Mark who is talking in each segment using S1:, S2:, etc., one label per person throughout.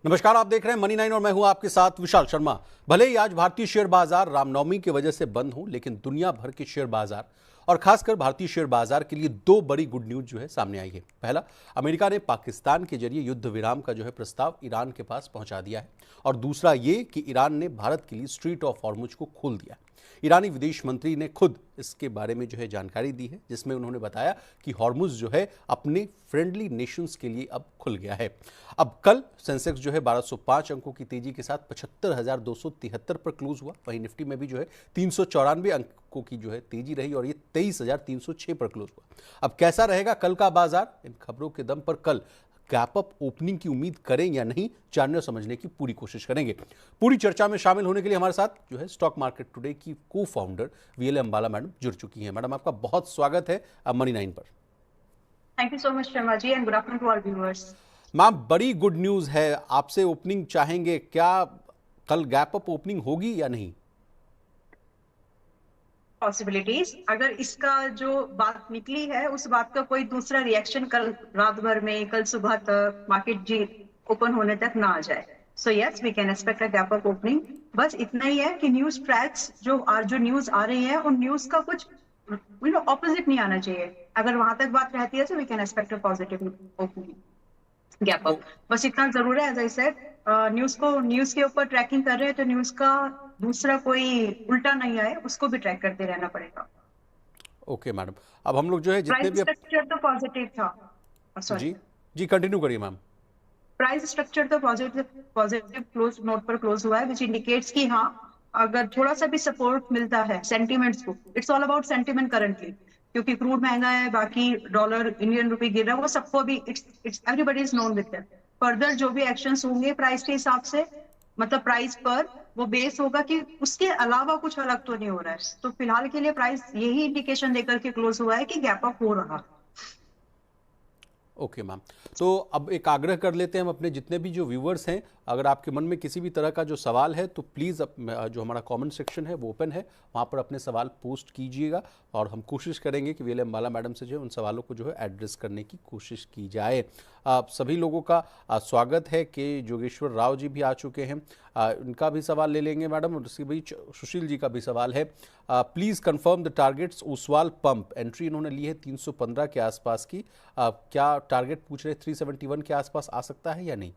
S1: नमस्कार, आप देख रहे हैं मनी 9 और मैं हूं आपके साथ विशाल शर्मा। भले ही आज भारतीय शेयर बाजार रामनवमी की वजह से बंद हो, लेकिन दुनिया भर के शेयर बाजार और खासकर भारतीय शेयर बाजार के लिए दो बड़ी गुड न्यूज जो है सामने आई है। पहला, अमेरिका ने पाकिस्तान के जरिए युद्ध विराम का जो है प्रस्ताव ईरान के पास पहुंचा दिया है, और दूसरा ये कि ईरान ने भारत के लिए स्ट्रीट ऑफ हॉर्मुज को खोल दिया। ईरानी विदेश मंत्री ने खुद इसके बारे में जो है जानकारी दी है, जिसमें उन्होंने बताया कि हॉर्मुज जो है अपने फ्रेंडली नेशंस के लिए अब खुल गया है। अब कल सेंसेक्स जो है 1205 अंकों की तेजी के साथ 75,273 पर क्लोज हुआ। वहीं निफ्टी में भी जो है 394 अंकों की जो है तेजी रही और ये 23,306 पर क्लोज हुआ। अब कैसा रहेगा कल का बाजार, इन खबरों के दम पर कल गैप अप ओपनिंग की उम्मीद करें या नहीं, जानने और समझने की पूरी कोशिश करेंगे। पूरी चर्चा में शामिल होने के लिए हमारे साथ जो है स्टॉक मार्केट टुडे की को फाउंडर वीएल अंबाला मैडम जुड़ चुकी हैं। मैडम, आपका बहुत स्वागत है मनी 9 पर।
S2: Thank you so much Sharma ji and good afternoon to all viewers.
S1: Ma'am, बड़ी गुड न्यूज है, आपसे ओपनिंग चाहेंगे। क्या कल गैप अप ओपनिंग होगी या नहीं?
S2: पॉसिबिलिटीज, अगर इसका जो बात निकली है उस बात का कोई दूसरा रिएक्शन कल रात भर में, कल सुबह तक, मार्केट जी ओपन होने तक ना आ जाए, so yes we can expect a gap up opening. बस इतना ही है कि न्यूज ट्रैक्स जो न्यूज आ रही है उन न्यूज का कुछ ऑपोजिट नहीं आना चाहिए। अगर वहां तक बात रहती है तो we can expect a positive opening, gap up. बस इतना जरूर है, एज आई सेड, न्यूज के ऊपर ट्रैकिंग कर रहे हैं तो न्यूज का दूसरा कोई उल्टा नहीं आए, उसको भी ट्रैक करते रहना पड़ेगा।
S1: ओके मैडम, अब हम लोग जो है जितने
S2: प्राइस
S1: भी
S2: स्ट्रक्चर तो पॉजिटिव था, सॉरी,
S1: जी जी कंटिन्यू करिए मैम।
S2: प्राइस स्ट्रक्चर तो पॉजिटिव क्लोज नोट पर क्लोज हुआ है, विच इंडिकेट्स कि हाँ, अगर थोड़ा सा भी सपोर्ट मिलता है सेंटीमेंट्स को, it's all about sentiment currently, क्योंकि क्रूड महंगा है, बाकी डॉलर इंडियन रुपी गिर रहा है, वो सबको भी it's everybody is known with that. Further जो भी एक्शंस होंगे प्राइस के हिसाब से, मतलब प्राइस पर वो बेस होगा कि उसके अलावा कुछ अलग तो नहीं हो रहा है। तो फिलहाल के लिए प्राइस यही इंडिकेशन देकर के क्लोज हुआ है कि गैप अप हो रहा है।
S1: ओके मैम, तो अब एक आग्रह कर लेते हैं हम अपने जितने भी जो व्यूवर्स हैं, अगर आपके मन में किसी भी तरह का जो सवाल है तो प्लीज़ जो हमारा कमेंट सेक्शन है वो ओपन है, वहाँ पर अपने सवाल पोस्ट कीजिएगा और हम कोशिश करेंगे कि वीएल अंबाला मैडम से जो है उन सवालों को जो है एड्रेस करने की कोशिश की जाए। सभी लोगों का स्वागत है कि जोगेश्वर राव जी भी आ चुके हैं, इनका भी सवाल ले लेंगे मैडम, और उसके बीच सुशील जी का भी सवाल है। Please confirm the targets. Oswal pump entry इन्होंने ली है 315 के आसपास की, क्या टारगेट पूछ रहे 371 के आसपास आ सकता है या नहीं?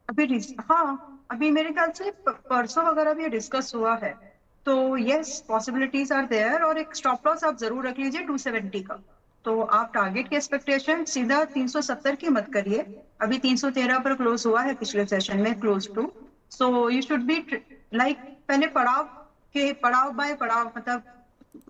S2: अभी मेरे ख्याल से परसों वगैरह भी डिस्कस हुआ है, तो यस पॉसिबिलिटीज आर देयर। और एक स्टॉप लॉस आप जरूर रख लीजिए 270 का। तो आप टारगेट की एक्सपेक्टेशन सीधा 370 की मत करिए। अभी 313 पर क्लोज हुआ है पिछले सेशन में, close to. So you should be like, पहले पड़ाव बाय पड़ाव, मतलब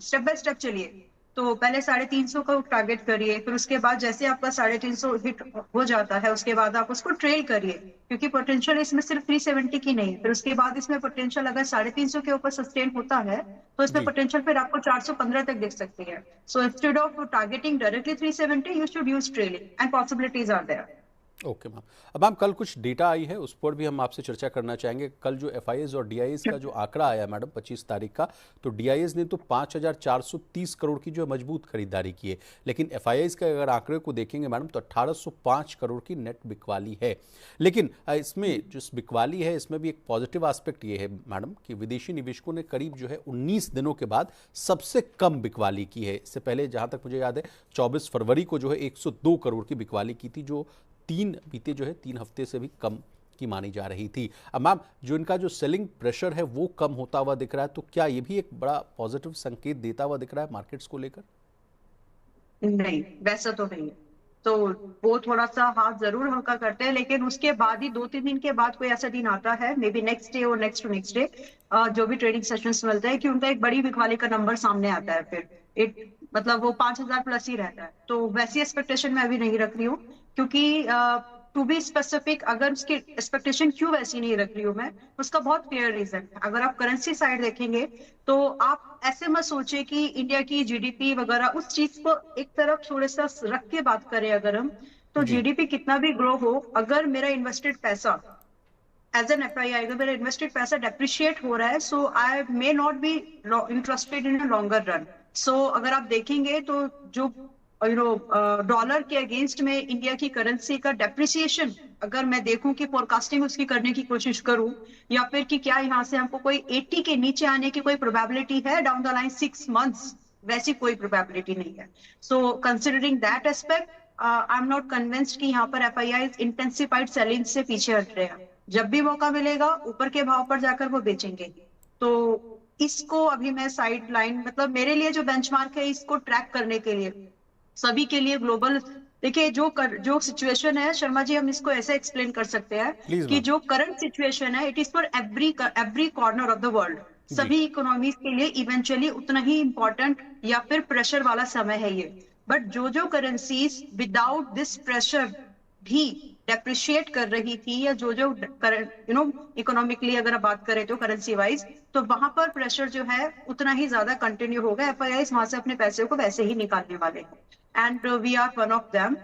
S2: स्टेप बाय स्टेप चलिए। तो पहले 350 का टारगेट करिए, फिर उसके बाद जैसे आपका 350 हिट हो जाता है उसके बाद आप उसको ट्रेल करिए, क्योंकि पोटेंशियल इसमें सिर्फ 370 की नहीं, फिर उसके बाद इसमें पोटेंशियल अगर 350 के ऊपर सस्टेन होता है तो इसमें
S1: जी
S2: पोटेंशियल फिर आपको 415 तक दिख सकती है। So instead of targeting directly 370 you should use trailing and possibilities are there.
S1: Okay ma'am, अब मैम कल कुछ डेटा आई है उस पर भी हम आपसे चर्चा करना चाहेंगे। कल जो एफआईएस और डीआईएस का जो आंकड़ा आया मैडम 25 तारीख का, तो डीआईएस ने तो 5,430 करोड़ की जो मजबूत खरीदारी की है, लेकिन एफआईएस के अगर आंकड़े को देखेंगे मैडम तो 1,805 करोड़ की नेट बिकवाली है। लेकिन इसमें जो बिकवाली है इसमें भी एक पॉजिटिव एस्पेक्ट ये है मैडम कि विदेशी निवेशकों ने करीब जो है 19 दिनों के बाद सबसे कम बिकवाली की है। इससे पहले जहां तक मुझे याद है 24 फरवरी को जो है 102 करोड़ की बिकवाली की थी, जो तीन हफ्ते से भी कम की मानी जा रही थी। अब मैम, जो इनका जो सेलिंग प्रेशर है वो कम होता हुआ दिख रहा है, तो क्या ये भी एक बड़ा पॉजिटिव संकेत देता हुआ दिख रहा है मार्केट्स को लेकर?
S2: नहीं, वैसा तो नहीं है। तो वो थोड़ा सा हाथ जरूर हल्का करते हैं, लेकिन उसके बाद ही 2-3 दिन के बाद कोई ऐसा दिन आता है, मे बी नेक्स्ट डे और नेक्स्ट टू नेक्स्ट डे, जो भी ट्रेडिंग सेशंस मिलते हैं, कि उनका एक बड़ी बिकवाली का नंबर सामने आता है। फिर मतलब वो 5,000 प्लस ही रहता है। तो वैसी एक्सपेक्टेशन मैं अभी नहीं रख रही हूँ, क्योंकि टू बी स्पेसिफिक, अगर उसकी एक्सपेक्टेशन क्यों वैसी नहीं रख रही हूँ मैं, उसका बहुत क्लियर रीजन है। अगर आप करेंसी साइड देखेंगे तो आप ऐसे मत सोचिए कि इंडिया की जीडीपी वगैरह, उस चीज को एक तरफ थोड़ा सा रख के बात करें अगर हम, तो
S1: जी
S2: जीडीपी कितना भी ग्रो हो, अगर मेरा इन्वेस्टेड पैसा एज एन एफआईआई, अगर मेरा इन्वेस्टेड पैसा डेप्रिशिएट हो रहा है, so I may not be interested in longer run. So अगर आप देखेंगे तो जो डॉलर के अगेंस्ट में इंडिया की करेंसी का डेप्रिसिएशन अगर मैं देखूं कि फोरकास्टिंग उसकी करने की कोशिश करूं, या फिर कि क्या यहाँ से हमको कोई 80 के नीचे आने की कोई प्रोबेबिलिटी है डाउन द लाइन 6 मंथ्स, वैसी कोई प्रोबेबिलिटी नहीं है। So considering that aspect, I am not convinced कि यहाँ पर एफआईआई इंटेंसिफाइड सेलिंग से पीछे हट रहे हैं। जब भी मौका मिलेगा ऊपर के भाव पर जाकर वो बेचेंगे। तो इसको अभी मैं साइड लाइन, मतलब मेरे लिए जो बेंचमार्क है इसको ट्रैक करने के लिए सभी के लिए ग्लोबल, देखिए जो सिचुएशन है शर्मा जी, हम इसको ऐसे एक्सप्लेन कर सकते हैं
S1: प्लीज
S2: कि
S1: मैम।
S2: जो करंट सिचुएशन है it is for every corner of the world.
S1: जी।
S2: सभी इकोनॉमीज के लिए इवेंचुअली उतना ही इंपॉर्टेंट या फिर प्रेशर वाला समय है ये। बट जो करेंसीज विदाउट दिस प्रेशर भी डेप्रिशिएट कर रही थी, या जो इकोनॉमिकली अगर आप बात करें तो करेंसी वाइज, तो वहां पर प्रेशर जो है उतना ही ज्यादा कंटिन्यू होगा। एफआईआई वहां से अपने पैसे को वैसे ही निकालने वाले हैं, and we are one of them.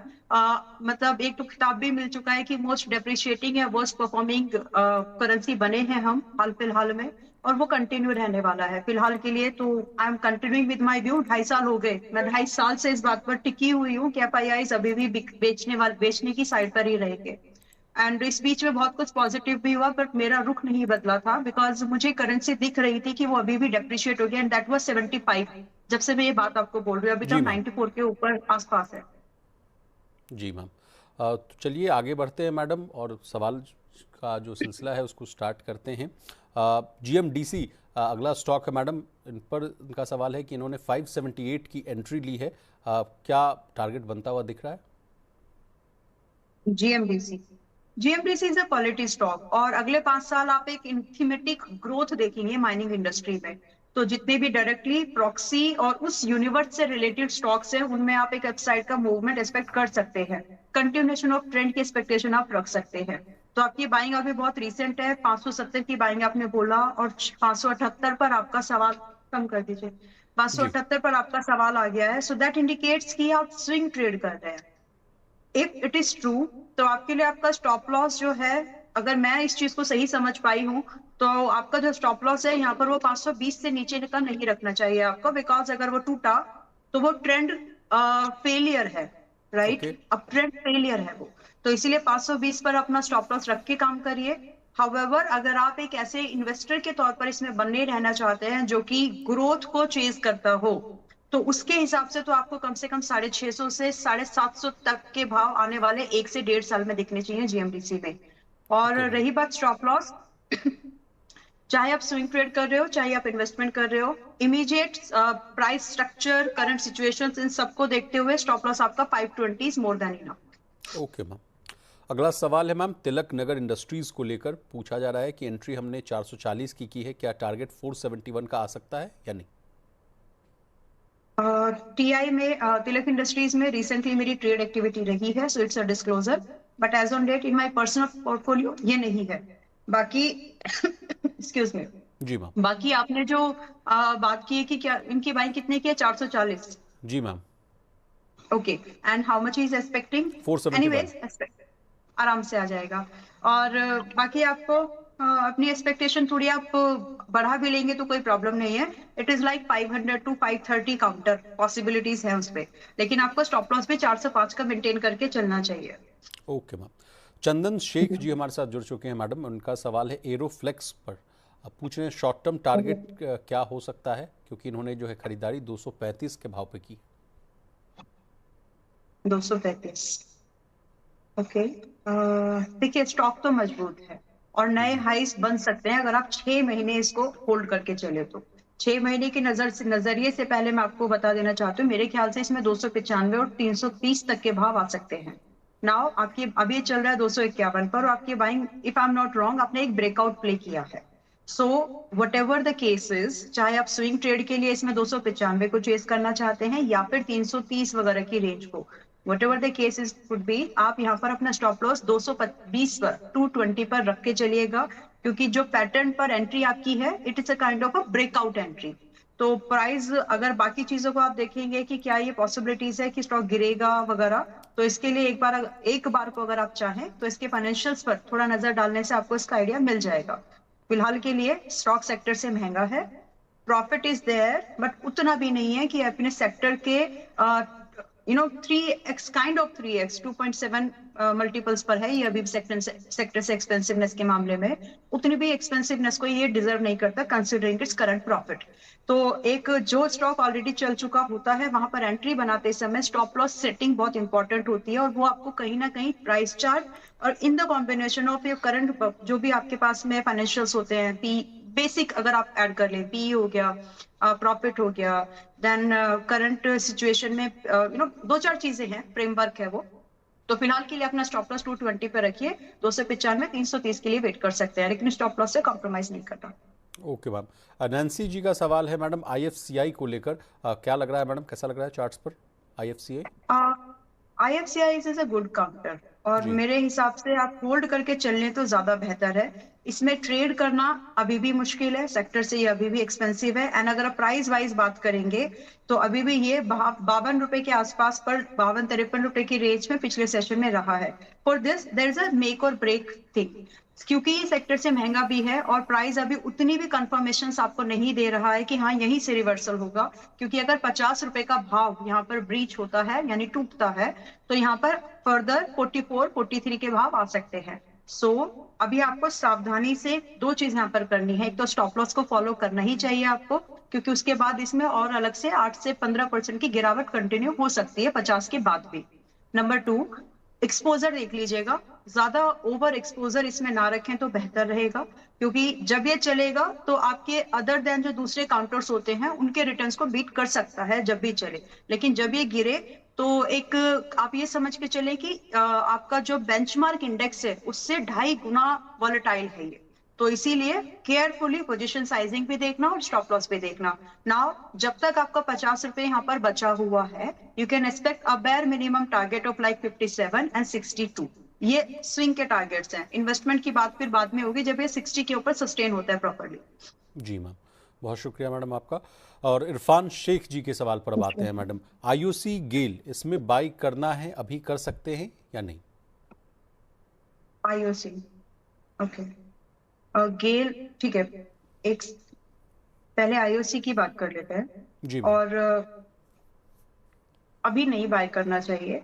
S2: मतलब एक तो खिताब भी मिल चुका है कि मोस्ट डेप्रिशिएटिंग या वर्स्ट परफॉर्मिंग करेंसी बने हैं हम हाल फिलहाल में, और वो कंटिन्यू रहने वाला है फिलहाल के लिए। तो I am continuing with my view. 2.5 साल हो गए, मैं 2.5 साल से इस बात पर टिकी हुई हूँ कि एफआईआई अभी भी बेचने की साइड पर ही रहेंगे। एंड इस बीच में बहुत कुछ पॉजिटिव भी हुआ, बट मेरा रुख नहीं बदला था बिकॉज मुझे करेंसी दिख रही थी कि वो अभी भी डेप्रिशिएट हो गया, एंड दैट वाज 75 जब से मैं ये बात आपको बोल रही हूँ। अभी तो
S1: जी
S2: हम
S1: मैम।
S2: 94 के ऊपर आसपास है।
S1: जी मैम। तो चलिए आगे बढ़ते हैं मैडम, और सवाल का जो सिलसिला है उसको स्टार्ट करते हैं। जीएमडीसी अगला स्टॉक है मैडम, इन पर इनका सवाल है कि इन्होंने 578 की एंट्री ली है, क्या टारगेट बनता हुआ दिख रहा है?
S2: GMDC GMDC is a quality stock, और अगले 5 साल आप एक इंथीमेटिक ग्रोथ देखेंगे माइनिंग इंडस्ट्री में। तो जितने भी डायरेक्टली प्रॉक्सी और उस यूनिवर्स से रिलेटेड स्टॉक्स हैं उनमें आप एक अपसाइड का मूवमेंट एक्सपेक्ट कर सकते हैं। कंटिन्यूएशन ऑफ ट्रेंड की एक्सपेक्टेशन आप रख सकते हैं। तो आपकी बाइंग अभी बहुत रिसेंट है, 570 की बाइंग आपने बोला, और 578 पर आपका सवाल, कम कर दीजिए,
S1: जी।
S2: 578 पर आपका सवाल आ गया है। सो दैट इंडिकेट्स कि आप स्विंग ट्रेड कर रहे हैं। इफ इट इज ट्रू, तो आपके लिए आपका स्टॉप लॉस जो है, अगर मैं इस चीज को सही समझ पाई हूँ, तो आपका जो स्टॉप लॉस है यहाँ पर वो 520 से नीचे का नहीं रखना चाहिए आपको, बिकॉज अगर वो टूटा तो वो ट्रेंड फेलियर है, राइट?
S1: ओके।
S2: अब ट्रेंड फेलियर है वो, तो इसीलिए 520 पर अपना स्टॉप लॉस रख के काम करिए। हाउएवर, अगर आप एक ऐसे इन्वेस्टर के तौर पर इसमें बने रहना चाहते हैं जो कि ग्रोथ को चेज करता हो, तो उसके हिसाब से तो आपको कम से कम 650 से 750 तक के भाव आने वाले 1 से 1.5 साल में दिखने चाहिए जीएमडीसी में। और
S1: ओके मैम।
S2: रही बात स्टॉप लॉस, चाहे आप स्विंग ट्रेड कर रहे हो चाहे आप इन्वेस्टमेंट कर रहे हो, immediate price structure, current situations, इन सबको देखते हुए स्टॉप लॉस आपका 520 is more than enough.
S1: Okay ma'am. अगला सवाल है मैम, तिलक नगर इंडस्ट्रीज को लेकर पूछा जा रहा है कि एंट्री हमने 440 की है, क्या टारगेट 471 का आ सकता है या नहीं?
S2: टीआई में तिलक इंडस्ट्रीज में रिसेंटली मेरी ट्रेड एक्टिविटी रही है, so it's a disclosure, but as on date in my personal portfolio ये नहीं है। बाकी एक्सक्यूज मी,
S1: जी मैम।
S2: बाकी आपने जो बात की है कि क्या इनकी बाइंग कितने की है, 440।
S1: जी ma'am.
S2: Okay, and how much is expecting?
S1: 471।
S2: Anyways आराम से आ जाएगा। और बाकी आपको अपनी एक्सपेक्टेशन थोड़ी आप बढ़ा भी लेंगे तो कोई प्रॉब्लम नहीं है। It is like 500 to 530 counter possibilities है उस पे, लेकिन आपको स्टॉप लॉस भी 405 का मेंटेन करके चलना चाहिए।
S1: Okay ma'am. चंदन शेख जी हमारे साथ जुड़ चुके हैं मैडम, उनका सवाल है एरोफ्लेक्स पर। अब पूछ रहे हैं शॉर्ट टर्म टारगेट क्या हो सकता है, क्योंकि इन्होंने जो है खरीदारी 235 के भाव पे की।
S2: 235, ओके। देखिए स्टॉक तो मजबूत है और नए
S1: जी।
S2: हाइस बन सकते हैं अगर आप 6 महीने इसको होल्ड करके चले तो। 6 महीने की नजरिए से पहले मैं आपको बता देना चाहती हूँ, मेरे ख्याल से इसमें 295 और 330 तक के भाव आ सकते हैं। नाउ आपकी अभी चल रहा है 251 पर, और आपकी buying, if I am not wrong, आपने एक ब्रेकआउट प्ले किया है। So what ever the cases, चाहे आप स्विंग ट्रेड के लिए इसमें 295 को चेस करना चाहते हैं या फिर 330 वगैरह की रेंज को, what ever the cases could be, आप यहाँ पर अपना स्टॉप लॉस 220 पर, 220 पर रख के चलिएगा, क्योंकि जो पैटर्न पर एंट्री आपकी है it is a kind of a breakout entry. तो प्राइस, अगर बाकी चीजों को आप देखेंगे कि क्या ये पॉसिबिलिटीज है कि स्टॉक गिरेगा वगैरह, तो इसके लिए एक बार को अगर आप चाहें तो इसके फाइनेंशियल्स पर थोड़ा नजर डालने से आपको इसका आइडिया मिल जाएगा। फिलहाल के लिए स्टॉक सेक्टर से महंगा है, प्रॉफिट इज देयर, बट उतना भी नहीं है कि अपने सेक्टर के 3x kind of 3x 2.7 multiples पर है ये अभी सेक्टर से एक्सपेंसिवनेस के मामले में। उतनी भी एक्सपेंसिवनेस को ये डिजर्व नहीं करता कंसिडरिंग इट्स करंट प्रॉफिट। तो एक जो स्टॉक ऑलरेडी चल चुका होता है वहां पर एंट्री बनाते समय स्टॉप लॉस सेटिंग बहुत इंपॉर्टेंट होती है, और वो आपको कहीं ना कहीं प्राइस चार्ट और in the combination of your current जो भी आपके पास में फाइनेंशियल्स होते हैं, पी बेसिक अगर आप ऐड कर लें, पी हो गया, प्रॉफिट हो गया, देन करंट सिचुएशन में दो चार चीजें हैं, फ्रेमवर्क है वो। तो फिलहाल के लिए अपना स्टॉप लॉस 220 पे रखिए, 295 330 के लिए वेट कर सकते हैं, लेकिन स्टॉप लॉस से कॉम्प्रोमाइज नहीं करना।
S1: Okay ma'am. नैन्सी जी का सवाल है मैडम आईएफसीआई को लेकर, क्या लग रहा है मैडम, कैसा लग रहा है चार्ट्स पर IFCI?
S2: IFCI is a good counter, और
S1: जी
S2: मेरे हिसाब से आप होल्ड करके चलने तो ज्यादा बेहतर है। इसमें ट्रेड करना अभी भी मुश्किल है, सेक्टर से ये अभी भी एक्सपेंसिव है। एंड अगर आप प्राइस वाइज बात करेंगे तो अभी भी ये 52 रुपए के आसपास पर 52-53 रुपए की रेंज में पिछले सेशन में रहा है। For this there is a make or break thing, क्योंकि ये सेक्टर से महंगा भी है और प्राइस अभी उतनी भी कंफर्मेशन आपको नहीं दे रहा है कि हाँ यहीं से रिवर्सल होगा। क्योंकि अगर 50 रुपए का भाव यहाँ पर ब्रीच होता है यानी टूटता है, तो यहाँ पर फर्दर 44-43 के भाव आ सकते हैं। सो अभी आपको सावधानी से दो चीज यहाँ पर करनी है। एक तो स्टॉप लॉस को फॉलो करना ही चाहिए आपको, क्योंकि उसके बाद इसमें और अलग से 8 से 15% की गिरावट कंटिन्यू हो सकती है 50 के बाद भी। नंबर 2, एक्सपोजर देख लीजिएगा, ज्यादा ओवर एक्सपोजर इसमें ना रखें तो बेहतर रहेगा, क्योंकि जब ये चलेगा तो आपके अदर देन जो दूसरे काउंटर्स होते हैं उनके रिटर्न्स को बीट कर सकता है जब भी चले। लेकिन जब ये गिरे तो एक आप ये समझ के चले कि आपका जो बेंचमार्क इंडेक्स है उससे 2.5 गुना वॉलेटाइल है ये। तो इसीलिए केयरफुली पोजीशन साइजिंग भी देखना और स्टॉप लॉस भी देखना। नाउ जब तक आपका 50 रुपए यहाँ पर बचा हुआ है, you can expect a bare minimum target of like 57 and 62। ये स्विंग के टारगेट्स हैं। इन्वेस्टमेंट की बात फिर बाद में होगी जब ये 60 के ऊपर सस्टेन होता है प्रॉपर्ली।
S1: जी मैम, बहुत शुक्रिया मैडम आपका। और इरफान शेख जी के सवाल पर अब आते हैं मैडम, आईओसी गेल इसमें बाई करना है, अभी कर सकते हैं या नहीं?
S2: आईओसी, ओके, गेल, ठीक है। एक पहले आईओसी की बात कर लेते हैं।
S1: जी मैम।
S2: और अभी नहीं बाय करना चाहिए,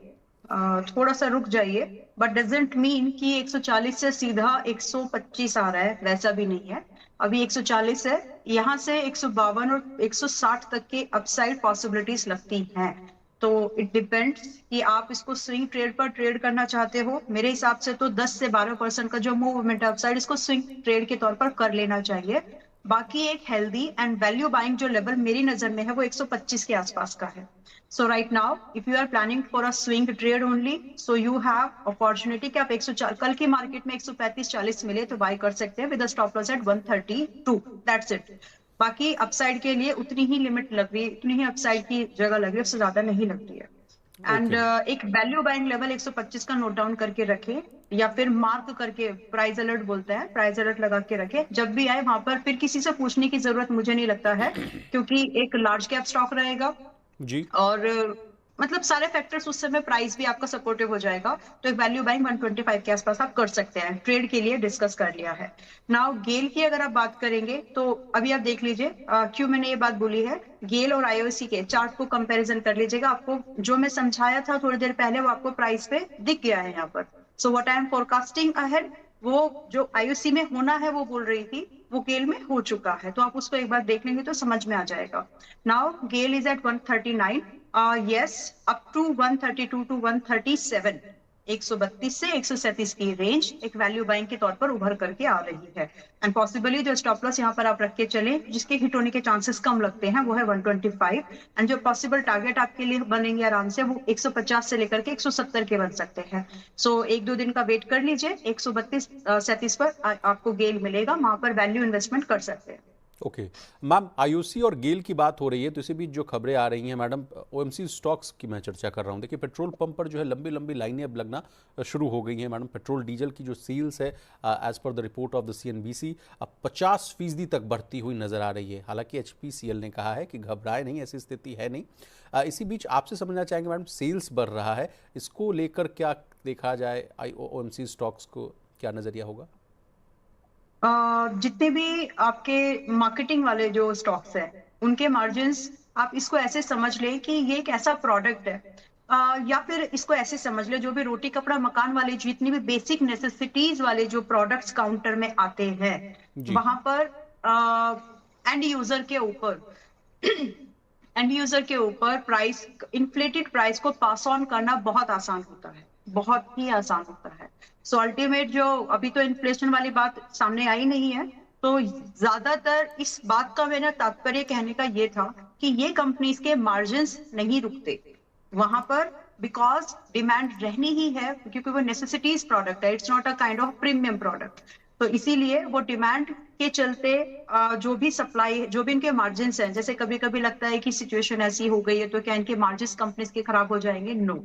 S2: थोड़ा सा रुक जाइए, बट डजेंट मीन कि 140 से सीधा 125 आ रहा है, वैसा भी नहीं है। अभी 140 है, यहाँ से 152 और 160 तक के अपसाइड पॉसिबिलिटीज लगती हैं। तो इट डिपेंड्स कि आप इसको स्विंग ट्रेड पर ट्रेड करना चाहते हो। मेरे हिसाब से तो 10 से 12% का जो मूवमेंट है अपसाइड, इसको स्विंग ट्रेड के तौर पर कर लेना चाहिए। बाकी एक हेल्दी एंड वैल्यू बाइंग जो लेवल मेरी नजर में है वो 125 के आसपास का है। So right now, if you are planning for a swing trade only, so you have opportunity कि आप 104 कल की मार्केट में 135-40 मिले तो बाय कर सकते हैं with a stop loss at 132. That's it. बाकी अपसाइड के लिए उतनी ही लिमिट लग रही है, उतनी ही अपसाइड की जगह लग रही है, उससे ज्यादा नहीं लगती है। एंड एक वैल्यू बाइंग लेवल 125 का नोट डाउन करके रखे, या फिर मार्क करके प्राइस अलर्ट बोलते हैं, प्राइस अलर्ट लगा के रखे, जब भी आए वहां पर फिर किसी से पूछने की जरूरत मुझे नहीं लगता है, क्योंकि एक लार्ज कैप स्टॉक रहेगा
S1: जी
S2: और मतलब सारे फैक्टर्स उस समय प्राइस भी आपका सपोर्टिव हो जाएगा। तो एक वैल्यू बाइंग 125 के आसपास आप कर सकते हैं, ट्रेड के लिए डिस्कस कर लिया है। नाउ गेल की अगर आप बात करेंगे तो अभी आप देख लीजिए, क्यों मैंने ये बात बोली है, गेल और आईओसी के चार्ट को कंपैरिजन कर लीजिएगा। आपको जो मैं समझाया था थोड़ी देर पहले वो आपको प्राइस पे दिख गया है यहाँ पर। So what I am forecasting ahead, वो जो आईओसी में होना है वो बोल रही थी, वो गेल में हो चुका है। तो आप उसको एक बार देख लेंगे तो समझ में आ जाएगा। Now GAIL is at 139, yes, up to 132 to 137, 132 से 137 की रेंज एक वैल्यू बाइंग के तौर पर उभर करके आ रही है। एंड पॉसिबली जो स्टॉप लॉस यहाँ पर आप रख के चले, जिसके हिट होने के चांसेस कम लगते हैं, वो है 125। एंड जो पॉसिबल टारगेट आपके लिए बनेंगे आराम से वो 150 से लेकर के 170 के बन सकते हैं। सो एक दो दिन का वेट कर लीजिए, 132-37 पर आपको गेल मिलेगा, वहां पर वैल्यू इन्वेस्टमेंट कर सकते हैं।
S1: ओके मैम, आईओसी और गेल की बात हो रही है तो इसी बीच जो खबरें आ रही हैं मैडम, ओएमसी स्टॉक्स की मैं चर्चा कर रहा हूं। देखिए पेट्रोल पंप पर जो है लंबी लंबी लाइनें अब लगना शुरू हो गई हैं मैडम। पेट्रोल डीजल की जो सेल्स है as per the report of the CNBC अब 50% तक बढ़ती हुई नजर आ रही है। हालांकि एचपीसीएल ने कहा है कि घबराए नहीं, ऐसी स्थिति है नहीं। इसी बीच आपसे समझना चाहेंगे मैडम, सेल्स बढ़ रहा है, इसको लेकर क्या देखा जाए, ओएमसी स्टॉक्स को क्या नजरिया होगा?
S2: जितने भी आपके मार्केटिंग वाले जो स्टॉक्स हैं उनके मार्जिन्स, आप इसको ऐसे समझ लें कि ये एक ऐसा प्रोडक्ट है या फिर इसको ऐसे समझ ले, जो भी रोटी कपड़ा मकान वाले जितनी भी बेसिक नेसेसिटीज वाले जो प्रोडक्ट्स काउंटर में आते हैं,
S1: जी।
S2: वहां पर एंड यूजर के ऊपर एंड यूजर के ऊपर प्राइस, इन्फ्लेटेड प्राइस को पास ऑन करना बहुत आसान होता है, बहुत ही आसान होता है। सो अल्टीमेट जो अभी तो इन्फ्लेशन वाली बात सामने आई नहीं है, तो ज्यादातर इस बात का मेरा तात्पर्य कहने का ये था कि ये कंपनीज के मार्जिन्स नहीं रुकते वहां पर, बिकॉज डिमांड रहनी ही है, क्योंकि वो नेसेसिटीज प्रोडक्ट है, it's not a kind of premium product. तो इसीलिए वो डिमांड के चलते जो भी सप्लाई, जो भी इनके मार्जिन हैं, जैसे कभी कभी लगता है कि सिचुएशन ऐसी हो गई है तो क्या इनके मार्जिन कंपनीज के खराब हो जाएंगे? नो,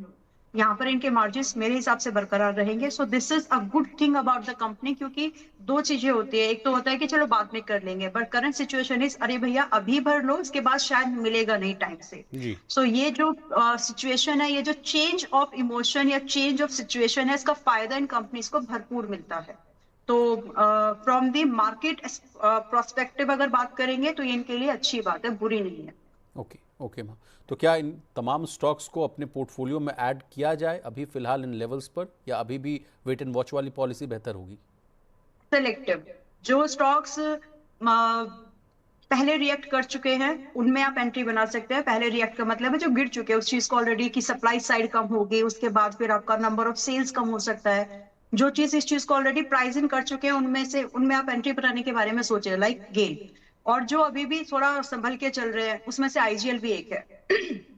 S2: यहाँ पर इनके मार्जिन मेरे हिसाब से बरकरार रहेंगे। So this is a good thing about the company, क्योंकि दो चीजें होती है, एक तो होता है कि चलो बाद में कर लेंगे, बट करंट सिचुएशन इज अरे भैया अभी भर लो, इसके बाद शायद मिलेगा नहीं टाइम से।
S1: जी।
S2: सो ये जो सिचुएशन है, ये जो चेंज ऑफ इमोशन या चेंज ऑफ सिचुएशन है, इसका फायदा इन कंपनीज को भरपूर मिलता है। तो फ्रॉम द मार्केट प्रोस्पेक्टिव अगर बात करेंगे तो ये इनके लिए अच्छी बात है, बुरी नहीं है।
S1: ओके ओके मैम, तो क्या इन तमाम स्टॉक्स को अपने पोर्टफोलियो में ऐड किया जाए अभी फिलहाल इन लेवल्स पर, या अभी भी वेट एंड वॉच वाली पॉलिसी बेहतर होगी?
S2: सिलेक्टिव जो स्टॉक्स पहले रिएक्ट कर चुके हैं उनमें आप एंट्री बना सकते हैं। पहले रिएक्ट का मतलब है जो गिर चुके हैं उस चीज को ऑलरेडी, की सप्लाई साइड कम होगी, उसके बाद फिर आपका नंबर ऑफ सेल्स कम हो सकता है। जो चीज इस चीज को ऑलरेडी प्राइस इन कर चुके हैं उनमें आप एंट्री बनाने के बारे में सोचे, लाइक गेल। और जो अभी भी थोड़ा संभल के चल रहे हैं उसमें से आईजीएल भी एक है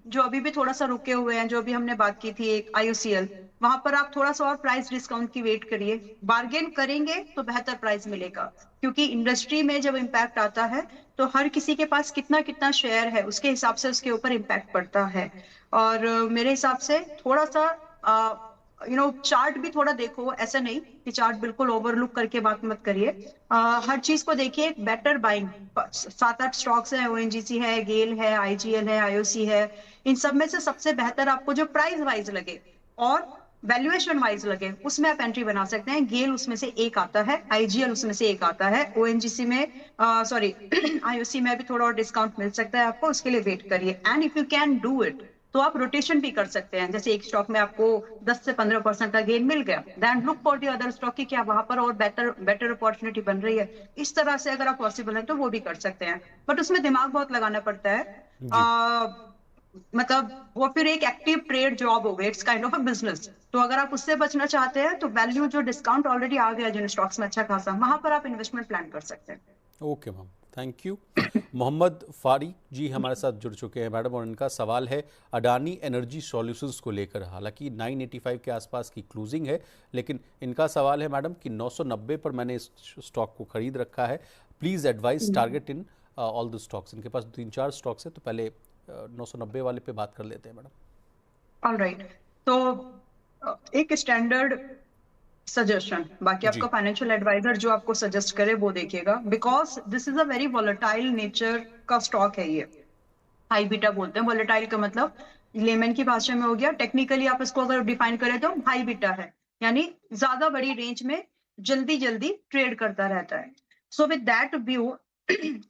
S2: जो अभी भी थोड़ा सा रुके हुए हैं, जो भी हमने बात की थी एक आईओसीएल, वहां पर आप थोड़ा सा और प्राइस डिस्काउंट की वेट करिए। बार्गेन करेंगे तो बेहतर प्राइस मिलेगा, क्योंकि इंडस्ट्री में जब इम्पैक्ट आता है तो हर किसी के पास कितना कितना शेयर है उसके हिसाब से उसके ऊपर इम्पैक्ट पड़ता है। और मेरे हिसाब से थोड़ा सा चार्ट भी थोड़ा देखो, ऐसा नहीं कि चार्ट बिल्कुल ओवरलुक करके बात मत करिए। हर चीज को देखिए, बेटर बाइंग 7-8 स्टॉक्स है, ओएनजीसी है, गेल है, आईजीएल है, आईओसी है, इन सब में से सबसे बेहतर आपको जो प्राइस वाइज लगे और वैल्यूएशन वाइज लगे उसमें आप एंट्री बना सकते हैं। गेल उसमें से एक आता है, आईजीएल उसमें से एक आता है, ओएनजीसी में सॉरी आईओसी में भी थोड़ा और डिस्काउंट मिल सकता है आपको, उसके लिए वेट करिए। And if you can do it तो आप रोटेशन भी कर सकते हैं, जैसे एक स्टॉक में आपको 10 से 15% का गेन मिल गया, then look for the other stock की क्या वहां पर और बेटर अपॉर्चुनिटी बन रही है। इस तरह से अगर आप पॉसिबल है तो वो भी कर सकते हैं, बट उसमें दिमाग बहुत लगाना पड़ता है।
S1: जी।
S2: मतलब वो फिर एक एक्टिव ट्रेड जॉब हो गई, it's kind of a business. तो अगर आप उससे बचना चाहते हैं तो वैल्यू जो डिस्काउंट ऑलरेडी आ गया जिन स्टॉक्स में अच्छा खासा, वहां पर आप इन्वेस्टमेंट प्लान कर सकते हैं।
S1: Okay ma'am, thank you. Mohammad Fariq ji हमारे साथ जुड़ चुके हैं मैडम, और इनका सवाल है अडानी एनर्जी सॉल्यूशंस को लेकर। हालांकि 985 के आसपास की क्लोजिंग है, लेकिन इनका सवाल है मैडम कि 990 पर मैंने इस स्टॉक को खरीद रखा है, please advice target in all the stocks. इनके पास 3-4 स्टॉक्स है, तो पहले 990 वाले पे बात कर लेते हैं मैडम।
S2: ऑलराइट, तो एक स्टैंडर्ड सजेशन, बाकी
S1: जी।
S2: आपका फाइनेंशियल एडवाइजर जो आपको सजेस्ट करे वो देखिएगा, because this is a very volatile nature का स्टॉक है ये। हाई बीटा बोलते हैं, वॉलेटाइल का मतलब लेमन की भाषा में हो गया, टेक्निकली आप इसको अगर डिफाइन करें तो हाई बीटा है, यानी ज्यादा बड़ी रेंज में जल्दी जल्दी ट्रेड करता रहता है। सो विद दैट व्यू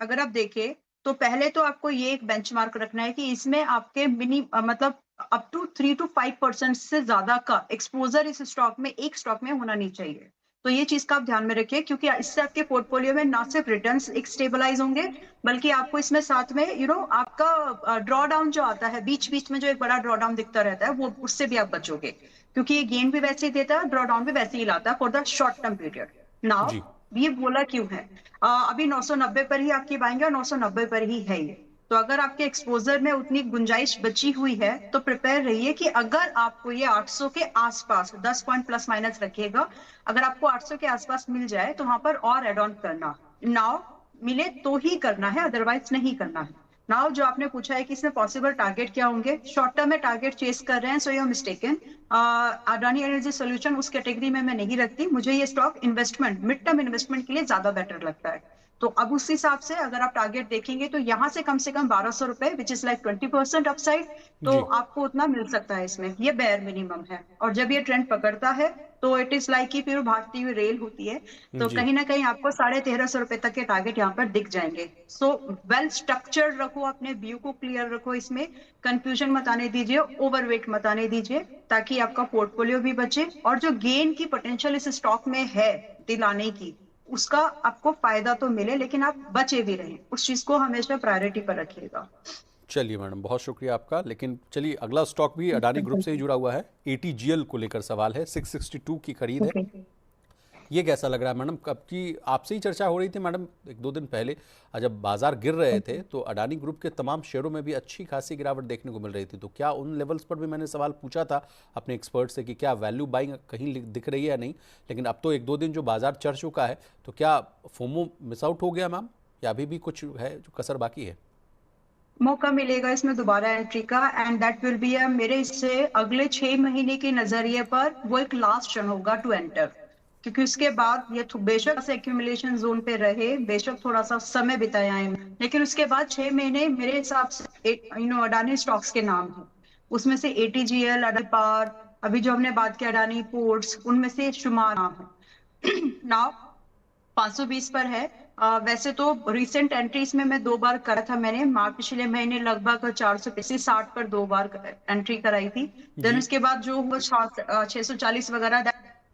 S2: अगर आप देखें तो पहले तो आपको ये एक बेंचमार्क रखना है कि इसमें आपके मतलब अप टू 3 to 5% से ज्यादा का एक्सपोजर इस स्टॉक में, एक स्टॉक में होना नहीं चाहिए। तो ये चीज का आप ध्यान में रखिए, क्योंकि इससे आपके पोर्टफोलियो में ना सिर्फ रिटर्न्स एक स्टेबलाइज होंगे, बल्कि आपको इसमें साथ में आपका ड्रॉ डाउन जो आता है बीच बीच में, जो एक बड़ा ड्रॉ डाउन दिखता रहता है, वो उससे भी आप बचोगे, क्योंकि ये गेन भी वैसे ही देता है, ड्रॉ डाउन भी वैसे ही लाता है for the short term period. Now
S1: जी।
S2: ये बोला क्यों है? अभी 990 पर ही आपकी बाएंगे और 990 पर ही है ये। तो अगर आपके एक्सपोजर में उतनी गुंजाइश बची हुई है तो प्रिपेयर रहिए कि अगर आपको ये 800 के आसपास, 10 पॉइंट प्लस माइनस रखिएगा, अगर आपको 800 के आसपास मिल जाए तो वहां पर और एड ऑन करना, नाउ मिले तो ही करना है, अदरवाइज नहीं करना है। नाउ जो आपने पूछा है कि इसमें पॉसिबल टारगेट क्या होंगे, शॉर्ट टर्म में टारगेट चेस कर रहे हैं, so you are mistaken. Adani energy solution उस कैटेगरी में मैं नहीं रखती, मुझे ये stock investment, mid term investment के लिए ज्यादा बेटर लगता है। तो अब उस हिसाब से अगर आप टारगेट देखेंगे तो यहाँ से कम 1200 रुपए, विच इज लाइक 20% अपसाइड, तो
S1: जी।
S2: आपको उतना मिल सकता है इसमें, ये बेयर मिनिमम है। और जब ये ट्रेंड पकड़ता है तो इट इज लाइक कि फिर भागती हुई रेल होती है, तो
S1: जी।
S2: कहीं ना कहीं आपको 1350 रुपए तक के टारगेट यहाँ पर दिख जाएंगे। सो वेल स्ट्रक्चर्ड रखो, अपने व्यू को क्लियर रखो, इसमें कंफ्यूजन मत आने दीजिए, ओवरवेट मत आने दीजिए, ताकि आपका पोर्टफोलियो भी बचे और जो गेन की पोटेंशियल इस स्टॉक में है दिलाने की, उसका आपको फायदा तो मिले, लेकिन आप बचे भी रहें। उस चीज को हमेशा प्रायोरिटी पर रखिएगा।
S1: चलिए मैडम, बहुत शुक्रिया आपका। लेकिन चलिए, अगला स्टॉक भी अडानी ग्रुप से ही जुड़ा हुआ है। एटीजीएल को लेकर सवाल है, 662 की खरीद है।
S2: ओके।
S1: ये कैसा लग रहा है मैडम? कब की आपसे ही चर्चा हो रही थी मैडम, एक दो दिन पहले जब बाजार गिर रहे थे तो अडानी ग्रुप के तमाम शेयरों में भी अच्छी खासी गिरावट देखने को मिल रही थी। तो क्या उन लेवल्स पर भी मैंने सवाल पूछा था अपने एक्सपर्ट से कि क्या वैल्यू बाइंग कहीं दिख रही है या नहीं, लेकिन अब तो एक दो दिन जो बाजार चढ़ चुका है, तो क्या फोमो मिस आउट हो गया मैम, या अभी भी कुछ है जो कसर बाकी है?
S2: मौका मिलेगा इसमें दोबारा एंट्री का, एंड दैट विल बी मेरे इससे अगले 6 महीने के नजरिए पर वो एक लास्ट क्षण होगा टू एंटर, क्योंकि उसके बाद ये बेशक से एक्यूमुलेशन जोन पे रहे, बेशक थोड़ा सा समय बिताया है, लेकिन उसके बाद 6 महीने मेरे हिसाब से अडानी स्टॉक्स के नाम है, उसमें से एटीजीएल, अडानी पावर, अभी जो हमने बात की अडानी पोर्ट्स, उनमें से शुमार नाम है। नाउ 520 पर है। वैसे तो रिसेंट एंट्रीज में मैं 2 बार करा था, मैंने पिछले महीने लगभग 460 पर 2 बार एंट्री कराई थी। देन
S1: जी।
S2: उसके बाद जो हुआ 640 वगैरह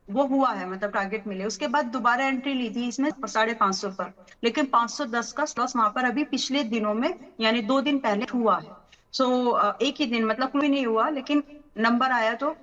S2: वो हुआ है, मतलब टारगेट मिले, उसके बाद दोबारा एंट्री ली थी इसमें 550 पर, लेकिन 510 का स्टॉप वहां पर अभी पिछले दिनों में यानी 2 दिन पहले हुआ है। सो एक ही दिन, मतलब कोई नहीं हुआ, लेकिन नंबर आया तो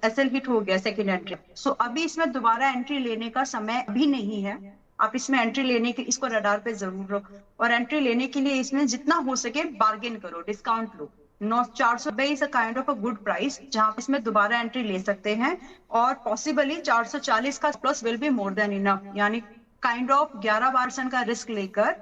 S2: एसएल हिट हो गया सेकंड एंट्री। सो अभी इसमें दोबारा एंट्री लेने का समय अभी नहीं है। आप इसमें एंट्री लेने के इसको रडार पे जरूर रखो, और एंट्री लेने के लिए इसमें जितना हो सके बार्गेन करो, discount low. 400 is a kind of a good price जहां पे इसमें दोबारा एंट्री ले सकते हैं, और पॉसिबली 440 का plus will be more than enough, यानी काइंड ऑफ 11-12% का रिस्क लेकर,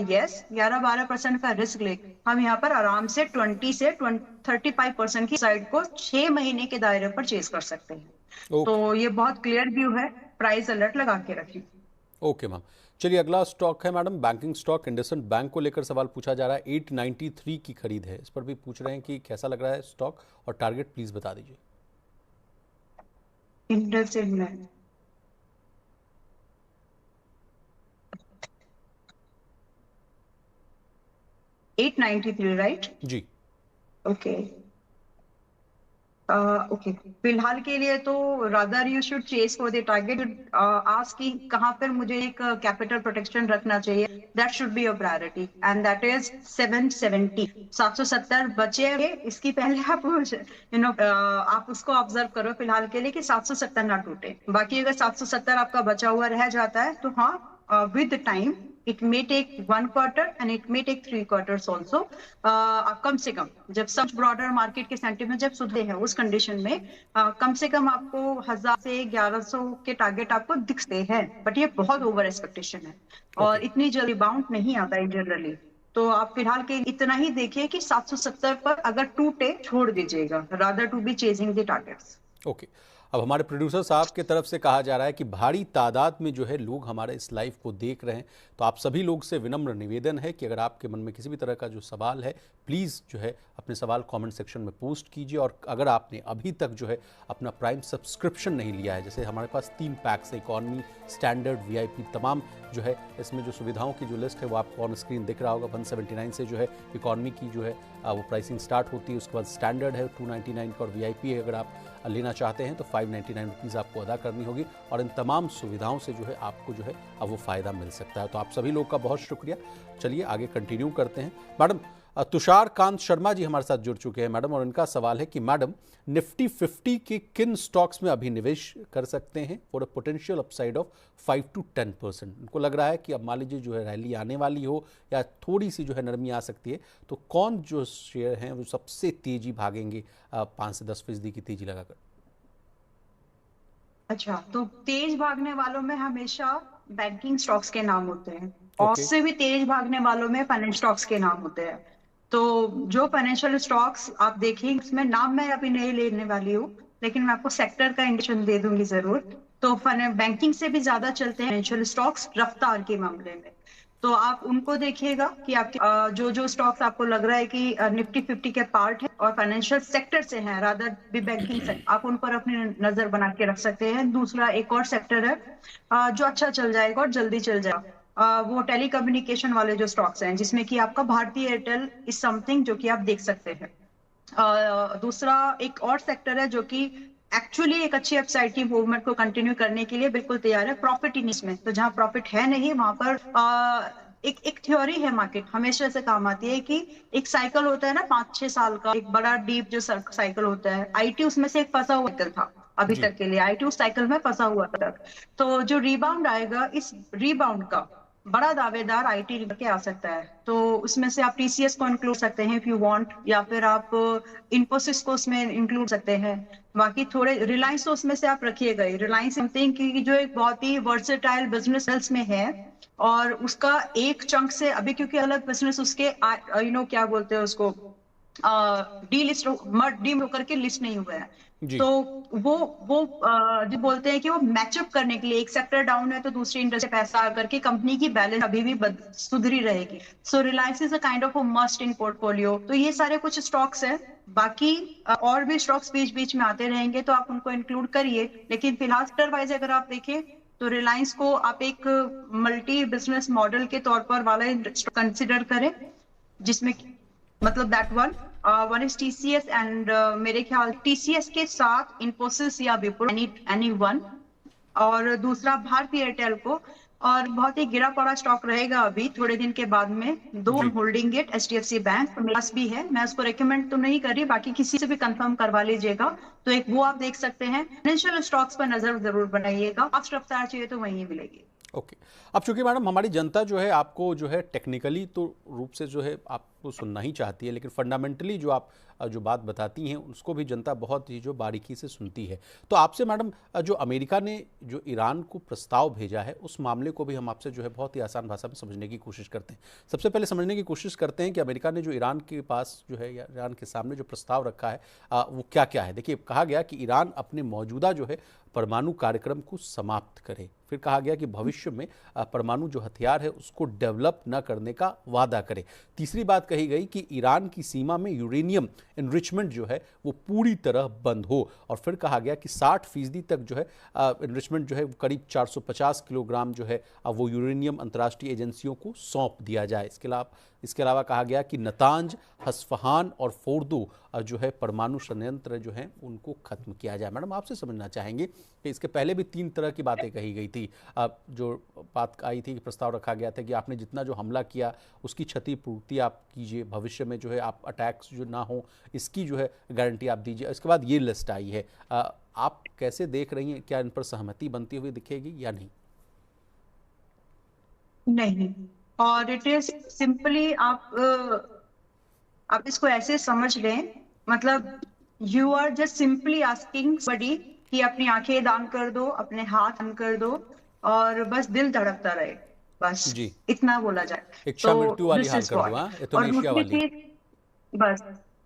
S2: यस 11-12% का रिस्क लेकर हम यहाँ पर आराम से 20 से 35% की साइड को 6 महीने के दायरे पर चेज कर सकते हैं।
S1: ओके।
S2: तो ये बहुत क्लियर व्यू है, प्राइस अलर्ट लगा के रखिए।
S1: Okay ma'am. चलिए, अगला स्टॉक है madam banking stock. IndusInd bank को लेकर सवाल पूछा जा रहा है, 893 की खरीद है। इस पर भी पूछ रहे हैं कि कैसा लग रहा है स्टॉक, और टारगेट प्लीज बता दीजिए।
S2: इंडसइंड में 893, राइट?
S1: जी।
S2: ओके। ओके, फिलहाल के लिए तो rather you should chase for the target, ask कि कहाँ पर मुझे एक कैपिटल प्रोटेक्शन रखना चाहिए, that should be your priority, and that is 770, 770 बचे हुए। इसकी पहले आप आप उसको ऑब्जर्व करो फिलहाल के लिए कि 770 ना टूटे। बाकी अगर 770 आपका बचा हुआ रह जाता है तो हाँ, with time it may take 1 quarter and it may take 3 quarters also, कम से कम जब सब ब्रॉडर मार्केट के सेंटीमेंट जब सुधरे हैं उस कंडीशन में कम से कम आपको 1000 से 1100 के टारगेट आपको दिखते हैं, बट ये बहुत ओवर एक्सपेक्टेशन है
S1: ओके।
S2: और इतनी जल्दी बाउंड नहीं आता है जनरली। तो आप फिलहाल के इतना ही देखिए कि 770 पर अगर टूटे छोड़ दीजिएगा, rather to be chasing the targets.
S1: Okay. अब हमारे प्रोड्यूसर साहब की तरफ से कहा जा रहा है कि भारी तादाद में जो है लोग हमारे इस लाइव को देख रहे हैं, तो आप सभी लोग से विनम्र निवेदन है कि अगर आपके मन में किसी भी तरह का जो सवाल है, प्लीज़ जो है अपने सवाल कमेंट सेक्शन में पोस्ट कीजिए। और अगर आपने अभी तक जो है अपना प्राइम सब्सक्रिप्शन नहीं लिया है, जैसे हमारे पास 3 पैक्स है, इकॉनमी, स्टैंडर्ड, वीआईपी, तमाम जो है इसमें जो सुविधाओं की जो लिस्ट है वो आपको ऑन स्क्रीन दिख रहा होगा। 179 से जो है इकॉनमी की जो है वो प्राइसिंग स्टार्ट होती है, उसके बाद स्टैंडर्ड है 299 का, और वीआईपी अगर आप लेना चाहते हैं तो 599 रुपीज़ आपको अदा करनी होगी, और इन तमाम सुविधाओं से जो है आपको जो है अब वो फ़ायदा मिल सकता है। तो आप सभी लोग का बहुत शुक्रिया। चलिए आगे कंटिन्यू करते हैं। मैडम, तुषार कांत शर्मा जी हमारे साथ जुड़ चुके हैं मैडम, और इनका सवाल है कि मैडम, निफ्टी 50 के किन स्टॉक्स में अभी निवेश कर सकते हैं for a potential upside of 5 to 10%? उनको लग रहा है कि अब मान लीजिए जो है रैली आने वाली हो या थोड़ी सी जो है नरमी आ सकती है, तो कौन जो शेयर हैं वो सबसे तेजी भागेंगे 5 से 10% की तेजी लगाकर?
S2: अच्छा, तो तेज भागने वालों में हमेशा बैंकिंग स्टॉक्स के नाम होते हैं, और
S1: ओके।
S2: उससे भी तेज भागने वालों में फाइनेंस स्टॉक्स के नाम होते हैं। तो जो फाइनेंशियल स्टॉक्स आप देखें, उसमें नाम मैं अभी नहीं लेने वाली हूँ, लेकिन मैं आपको सेक्टर का इंडिकेशन दे दूंगी जरूर। तो बैंकिंग से भी ज्यादा चलते हैं फाइनेंशियल स्टॉक्स रफ्तार के मामले में। तो आप उनको देखिएगा कि आपके जो जो स्टॉक्स आपको लग रहा है कि निफ्टी 50 के पार्ट है और फाइनेंशियल सेक्टर से हैं, रादर बी बैंकिंग सेक्टर, आप उन पर अपनी नजर बना के रख सकते हैं। दूसरा एक और सेक्टर है जो अच्छा चल जाएगा और जल्दी चल जाएगा, वो टेली कम्युनिकेशन वाले जो स्टॉक्स हैं, जिसमें कि आपका भारतीय एयरटेल इज समथिंग जो कि आप देख सकते हैं। दूसरा एक और सेक्टर है जो कि एक्चुअली एक अच्छी अपसाइड की मूवमेंट को कंटिन्यू करने के लिए बिल्कुल तैयार है, प्रॉफिट इन इसमें। तो जहां प्रॉफिट है नहीं वहां पर एक एक थ्योरी है, मार्केट हमेशा से काम आती है कि एक साइकिल होता है ना 5-6 साल का, एक बड़ा डीप जो साइकिल होता है, आईटी उसमें से एक फंसा हुआ साइकिल था अभी
S1: जी।
S2: तक के लिए, आईटी उस साइकिल में फंसा हुआ था। तो जो रिबाउंड आएगा, इस रिबाउंड का बड़ा दावेदार आईटी के आ सकता है। तो उसमें से आप टीसीएस को इंक्लूड सकते हैं इफ यू वांट, या फिर आप इन्फोसिस को उसमें इंक्लूड सकते हैं। बाकी थोड़े रिलायंस तो उसमें से आप रखिएगा ही। रिलायंस समथिंग की जो एक बहुत ही वर्सेटाइल बिजनेस में है, और उसका एक चंक से अभी, क्योंकि अलग बिजनेस उसके क्या बोलते हैं उसको, डीलिस्ट डीम होकर के लिस्ट नहीं हुआ है।
S1: जी।
S2: तो वो जो बोलते हैं कि वो मैचअप करने के लिए, एक सेक्टर डाउन है तो दूसरी इंडस्ट्री पैसा आकर के कंपनी की बैलेंस अभी भी सुधरी रहेगी। So Reliance is a kind of a must in portfolio. तो ये सारे कुछ स्टॉक्स हैं। बाकी और भी स्टॉक्स बीच बीच में आते रहेंगे, तो आप उनको इंक्लूड करिए। लेकिन फिलहाल सेक्टर वाइज अगर आप देखें तो रिलायंस को आप एक मल्टी बिजनेस मॉडल के तौर पर वाला कंसिडर करें, जिसमें मतलब that one is TCS, and मेरे ख्याल टीसीएस के साथ इन्फोसिस या विप्रो, एनी वन, और दूसरा भारतीय एयरटेल को। और बहुत ही गिरा पड़ा स्टॉक रहेगा अभी थोड़े दिन के बाद में, दो
S1: जी।
S2: होल्डिंग इट, एचडीएफसी बैंक तो मेरे पास भी है, मैं उसको रेकमेंड तो नहीं कर रही, बाकी किसी से भी कंफर्म करवा लीजिएगा। तो एक वो आप देख सकते हैं। फाइनेंशियल स्टॉक्स पर नजर जरूर बनाइएगा, फास्ट रफ्तार चाहिए तो वहीं मिलेगी।
S1: ओके। अब चूंकि मैडम हमारी जनता जो है आपको जो है टेक्निकली तो रूप से जो है आपको सुनना ही चाहती है, लेकिन फंडामेंटली जो आप जो बात बताती हैं उसको भी जनता बहुत ही जो बारीकी से सुनती है। तो आपसे मैडम, जो अमेरिका ने जो ईरान को प्रस्ताव भेजा है उस मामले को भी हम आपसे जो है बहुत ही आसान भाषा में समझने की कोशिश करते हैं। सबसे पहले समझने की कोशिश करते हैं कि अमेरिका ने जो ईरान के पास जो है या ईरान के सामने जो प्रस्ताव रखा है वो क्या क्या है। देखिए, कहा गया कि ईरान अपने मौजूदा जो है परमाणु कार्यक्रम को समाप्त करे। फिर कहा गया कि भविष्य में परमाणु जो हथियार है उसको डेवलप न करने का वादा करे। तीसरी बात कही गई कि ईरान की सीमा में यूरेनियम एनरिचमेंट जो है वो पूरी तरह बंद हो। और फिर कहा गया कि 60% तक जो है एनरिचमेंट जो है करीब 450 किलोग्राम जो है वो यूरेनियम अंतर्राष्ट्रीय एजेंसियों को सौंप दिया जाए। इसके अलावा कहा गया कि नतांज, हस्फहान और फोर्दो जो है परमाणु संयंत्र जो हैं उनको खत्म किया जाए। मैडम, आपसे समझना चाहेंगे कि इसके पहले भी 3 तरह की बातें कही गई थी। जो बात आई थी कि प्रस्ताव रखा गया था कि आपने जितना जो हमला किया उसकी क्षतिपूर्ति आप कीजिए, भविष्य में जो है आप अटैक्स जो ना हो इसकी जो है गारंटी आप दीजिए। इसके बाद ये लिस्ट आई है। आप कैसे देख रही हैं, क्या इन पर सहमति बनती हुई दिखेगी या नहीं?
S2: नहीं, और इट इज सिंपली आप इसको ऐसे समझ लें, मतलब you are just simply asking buddy कि अपनी आंखें दान कर दो, अपने हाथ दान कर दो, और बस दिल धड़कता रहे, बस
S1: जी।
S2: इतना बोला जाए।
S1: इच्छा
S2: तो
S1: मृत्यु वाली
S2: दिस
S1: हाल
S2: इज
S1: कर दो,
S2: व्हाट।
S1: हाँ,
S2: और
S1: एथोनेशिया
S2: दूसरी
S1: वाली।
S2: चीज, बस,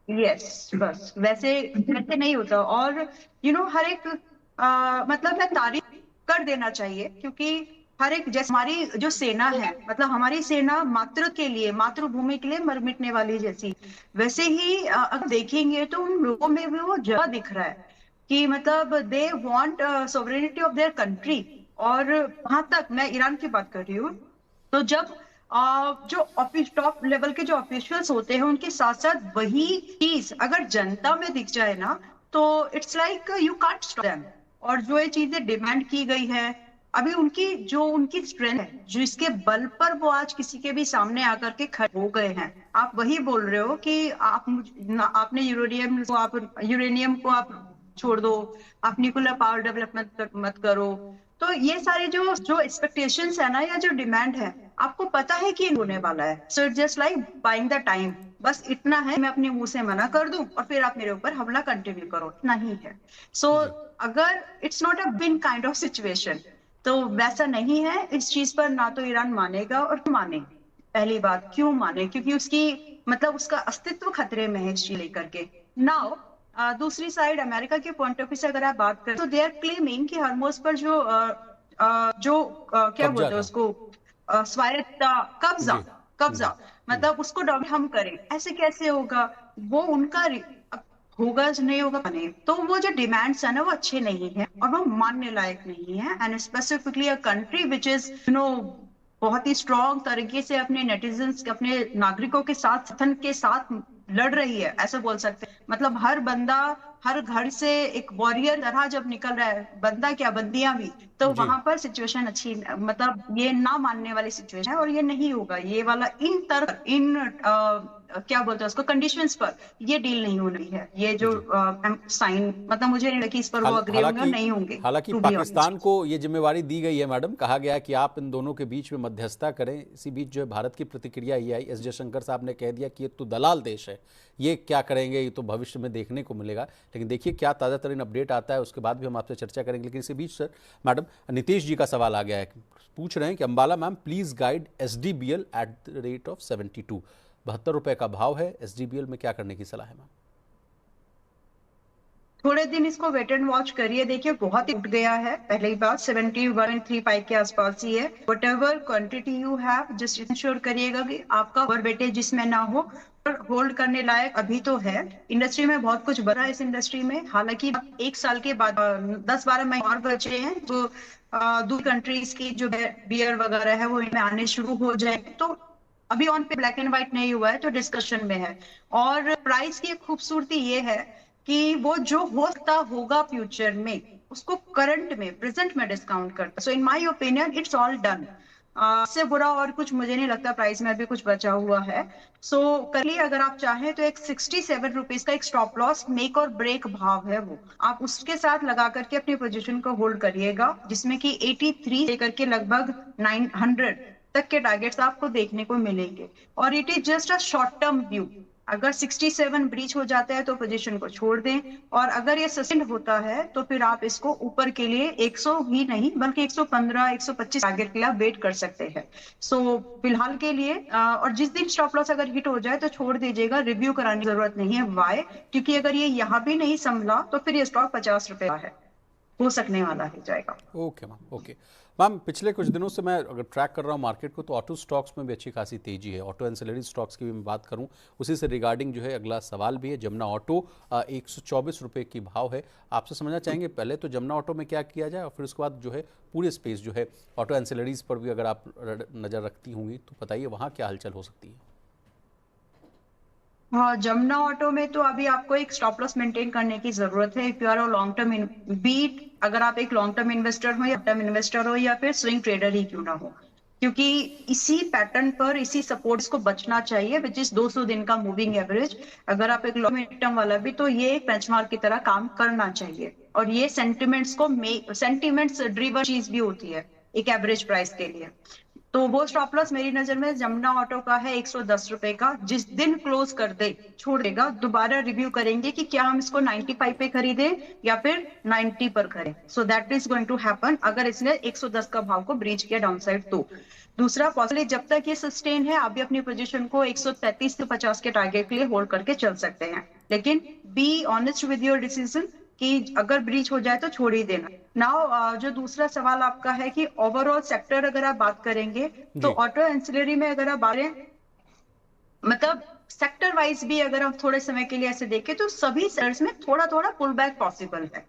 S2: यस, बस वैसे वैसे नहीं होता। और हर एक मतलब मैं तारीफ कर देना चाहिए, क्योंकि हर एक, जैसे हमारी जो सेना है, मतलब हमारी सेना मातृ के लिए, मातृभूमि के लिए मर मिटने वाली जैसी, वैसे ही अगर देखेंगे तो उन लोगों में भी वो जगह दिख रहा है कि मतलब they want sovereignty of their country. और वहां तक मैं ईरान की बात कर रही हूँ। तो जब जो टॉप लेवल के जो ऑफिशियल्स होते हैं उनके साथ साथ वही चीज अगर जनता में दिख जाए ना, तो it's like you can't stop them. और जो ये चीजें डिमांड की गई है, अभी उनकी स्ट्रेंथ है, जो इसके बल पर वो आज किसी के भी सामने आकर के खड़े हो गए हैं। आप वही बोल रहे हो कि आपने यूरेनियम को आप छोड़ दो, आप न्यूक्लियर पावर डेवलपमेंट मत करो। तो ये सारे जो एक्सपेक्टेशंस है ना, या जो डिमांड है, आपको पता है कि होने वाला है। So it's just like buying the time. बस इतना है, मैं अपने मुंह से मना कर दूं और फिर आप मेरे ऊपर हमला कंटिन्यू करो, इतना ही है। सो
S1: जी।
S2: अगर it's not a win kind of situation, तो वैसा नहीं है। इस चीज पर ना तो ईरान मानेगा, और क्यों माने, पहली बात क्यों माने, क्योंकि उसकी मतलब उसका अस्तित्व खतरे में है इस चीज लेकर के। नाउ दूसरी साइड अमेरिका के पॉइंट ऑफ व्यू से अगर आप बात करें, तो दे आर क्लेमिंग कि हरमोज पर जो क्या
S1: कब्जा
S2: बोलते हैं
S1: था।
S2: उसको, स्वायत्ता, कब्जा,
S1: जी।
S2: कब्जा, मतलब उसको डॉमिनेट हम करें, ऐसे कैसे होगा? वो उनका अब होगा नहीं होगा नहीं, तो वो जो डिमांड्स है ना वो अच्छे नहीं है और वो मानने लायक नहीं है। And specifically a country which is बहुत ही स्ट्रॉन्ग तरीके से अपने नेटिजन्स, अपने नागरिकों के साथ, संगठन के साथ लड़ रही है, ऐसा बोल सकते हैं। मतलब हर बंदा हर घर से एक वॉरियर तरह जब निकल रहा है, बंदा क्या बंदियां भी, तो
S1: जी।
S2: वहां पर सिचुएशन अच्छी, मतलब ये ना मानने वाली सिचुएशन है और ये नहीं होगा। ये वाला क्या बोलते हैं उसको, कंडीशंस पर ये डील नहीं होनी है। ये जो
S1: जी।
S2: साइन, मतलब मुझे नहीं लगा कि इस पर वो अग्री होंगे और
S1: हालांकि
S2: नहीं होंगे,
S1: हालांकि
S2: टू बी
S1: पाकिस्तान
S2: ऑनेस्ट।
S1: को ये जिम्मेवारी दी गई है मैडम, कहा गया है कि आप इन दोनों के बीच में मध्यस्थता करें। इसी बीच जो है भारत की प्रतिक्रिया ये आई, एस जयशंकर साहब ने कह दिया कि ये तो दलाल देश है, ये क्या करेंगे ये तो भविष्य में देखने को मिलेगा। लेकिन देखिए क्या ताज़ा तरीन अपडेट आता है, उसके बाद भी हम आपसे चर्चा करेंगे। लेकिन इसी बीच सर मैडम नीतीश जी का सवाल आ गया है, पूछ रहे हैं कि Ambala ma'am please guide SDBL at the rate of 72। 72 रुपए का भाव है, SDBL में क्या करने की सलाह है मैम?
S2: थोड़े दिन इसको वेट एंड वॉच करिए, देखिए बहुत ही उठ गया है। पहले ही बात 71.35 के आसपास ही है। What ever quantity you have, just ensure करिएगा कि आपका ओवर वेटेज जिसमें ना हो, और होल्ड करने लायक अभी तो है। इंडस्ट्री में बहुत कुछ बढ़ा है इस इंडस्ट्री में, हालांकि एक साल के बाद 10-12 महीने और बचे हैं, तो दूसरी कंट्रीज की जो बियर वगैरह है वो इनमें आने शुरू हो जाएंगे। तो अभी ऑन पे ब्लैक एंड व्हाइट नहीं हुआ है, तो डिस्कशन में है। और प्राइस की एक खूबसूरती ये है कि वो जो हो सकता होगा फ्यूचर में, उसको करंट में, प्रेजेंट में डिस्काउंट करता। So in my opinion it's all done. इससे बुरा और कुछ मुझे नहीं लगता प्राइस में अभी कुछ बचा हुआ है। सो करिए, अगर आप चाहें तो एक 67 रुपीज का एक stop loss, make or break भाव है वो, आप उसके साथ लगा करके अपनी पोजीशन को होल्ड करिएगा, जिसमें कि 83 लेकर के लगभग 900 तक के टारगेट्स आपको देखने को मिलेंगे। और it is just a short term view. अगर 67 ब्रीच हो जाता है तो पोजीशन को छोड़ दें, और अगर ये सस्टेन होता है तो फिर आप इसको ऊपर के लिए 100 ही नहीं बल्कि 115 125 टारगेट के लिए आप वेट कर सकते हैं। सो फिलहाल के लिए और जिस दिन स्टॉप लॉस अगर हिट हो जाए तो छोड़ दीजिएगा, रिव्यू कराने की जरूरत नहीं है। वाई? क्योंकि अगर ये यहाँ भी नहीं संभला तो फिर ये स्टॉक 50 रुपए का है, हो सकने वाला है जाएगा।
S1: Okay ma'am, okay ma'am. पिछले कुछ दिनों से मैं अगर ट्रैक कर रहा हूँ मार्केट को, तो ऑटो स्टॉक्स में भी अच्छी खासी तेजी है। ऑटो एंसिलरी स्टॉक्स की भी मैं बात करूँ, उसी से रिगार्डिंग जो है अगला सवाल भी है। जमुना ऑटो 124 रुपये की भाव है। आपसे समझना चाहेंगे पहले तो जमुना ऑटो में क्या किया जाए, और फिर उसके बाद जो है पूरे स्पेस जो है ऑटो एंसिलरीज पर भी अगर आप नज़र रखती होंगी तो बताइए वहाँ क्या हलचल हो सकती है।
S2: हाँ, जमुना ऑटो में तो अभी आपको एक स्टॉप लॉस मेंटेन करने की जरूरत है। If you are a long term beat, अगर आप एक लॉन्ग टर्म इन्वेस्टर हो या टर्म इन्वेस्टर हो या फिर स्विंग ट्रेडर ही क्यों ना हो, क्योंकि इसी पैटर्न पर, इसी सपोर्ट्स को बचना चाहिए, विच इज 200 दिन का मूविंग एवरेज। अगर आप एक लॉन्ग टर्म वाला भी, तो ये एक बेंचमार्क की तरह काम करना चाहिए। और ये सेंटिमेंट्स ड्रिवन चीज भी होती है एक एवरेज प्राइस के लिए। तो वो स्टॉप लॉस मेरी नजर में जमुना ऑटो का है 110 रुपए का। जिस दिन क्लोज कर दे छोड़ देगा, दोबारा रिव्यू करेंगे कि क्या हम इसको 95 पे खरीदें या फिर 90 पर करें। So that is going to happen अगर इसने 110 का भाव को ब्रीच किया डाउन साइड तो। दूसरा पॉसिबली जब तक ये सस्टेन है, आप भी अपनी पोजीशन को 133 से 50 के टारगेट के लिए होल्ड करके चल सकते हैं। लेकिन be honest with your decision कि अगर ब्रीच हो जाए तो छोड़ ही देना। नाउ जो दूसरा सवाल आपका है कि ओवरऑल सेक्टर अगर आप बात करेंगे, तो
S1: जी।
S2: ऑटो एंसिलरी में अगर आप बात करें, मतलब सेक्टर वाइज भी अगर हम थोड़े समय के लिए ऐसे देखें, तो सभी सेक्टर्स में थोड़ा थोड़ा पुल बैक पॉसिबल है।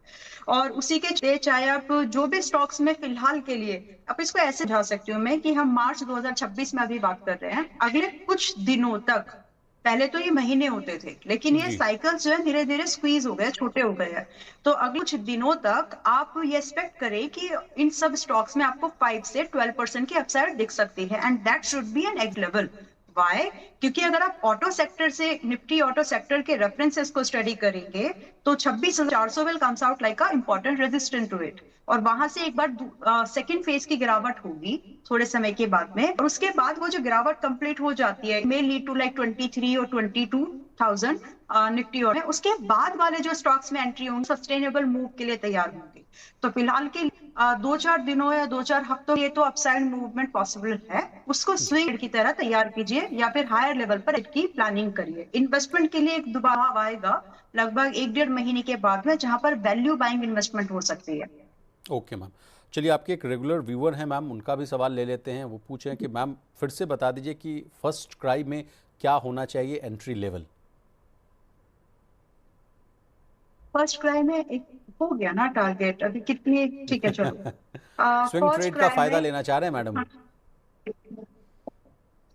S2: और उसी के चाहे आप जो भी स्टॉक्स में फिलहाल के लिए, आप इसको ऐसे समझा सकती हूँ मैं कि हम मार्च 2026 में अभी बात कर रहे हैं, अगले कुछ दिनों तक, पहले तो ये महीने होते थे लेकिन ये
S1: जी।
S2: साइकिल्स जो है धीरे धीरे स्क्वीज हो गए, छोटे हो गए हैं। तो अगले कुछ दिनों तक आप ये एक्सपेक्ट करें कि इन सब स्टॉक्स में आपको 5 से 12% की अपसाइड दिख सकती है, and that should be an egg level. Why? क्योंकि अगर आप ऑटो सेक्टर से, निफ्टी ऑटो सेक्टर के रेफरेंसेस को स्टडी करेंगे, तो 26,400 will comes out like a important resistant to it. और वहां से एक बार सेकंड फेज की गिरावट होगी थोड़े समय के बाद में, और उसके बाद वो जो गिरावट कंप्लीट हो जाती है, मे लीड टू लाइक 23 और 22,000 निफ्टी, और उसके बाद वाले जो स्टॉक्स में एंट्री होंगे सस्टेनेबल मूव के लिए तैयार होंगे। तो फिलहाल के 2-4 दिनों या 2-4 हफ्तों ये तो अपसाइड मूवमेंट पॉसिबल है, उसको स्विंग की तरह तैयार कीजिए या फिर हायर लेवल पर इसकी प्लानिंग करिए। इन्वेस्टमेंट के लिए एक दोबारा आएगा लगभग 1-1.5 महीने के बाद में, जहां पर वैल्यू बाइंग इन्वेस्टमेंट हो सकती है।
S1: Okay ma'am. चलिए, आपके एक रेगुलर व्यूअर हैं मैम, उनका भी सवाल ले लेते हैं। वो पूछे हैं कि मैम फिर से बता दीजिए कि फर्स्ट क्राई में क्या होना चाहिए एंट्री लेवल।
S2: फर्स्ट क्राई में एक हो गया ना टारगेट, अभी कितनी, ठीक है चलो।
S1: स्विंग
S2: फर्स्ट
S1: ट्रेड का
S2: क्राई
S1: फायदा
S2: में
S1: लेना चाह रहे हैं मैडम।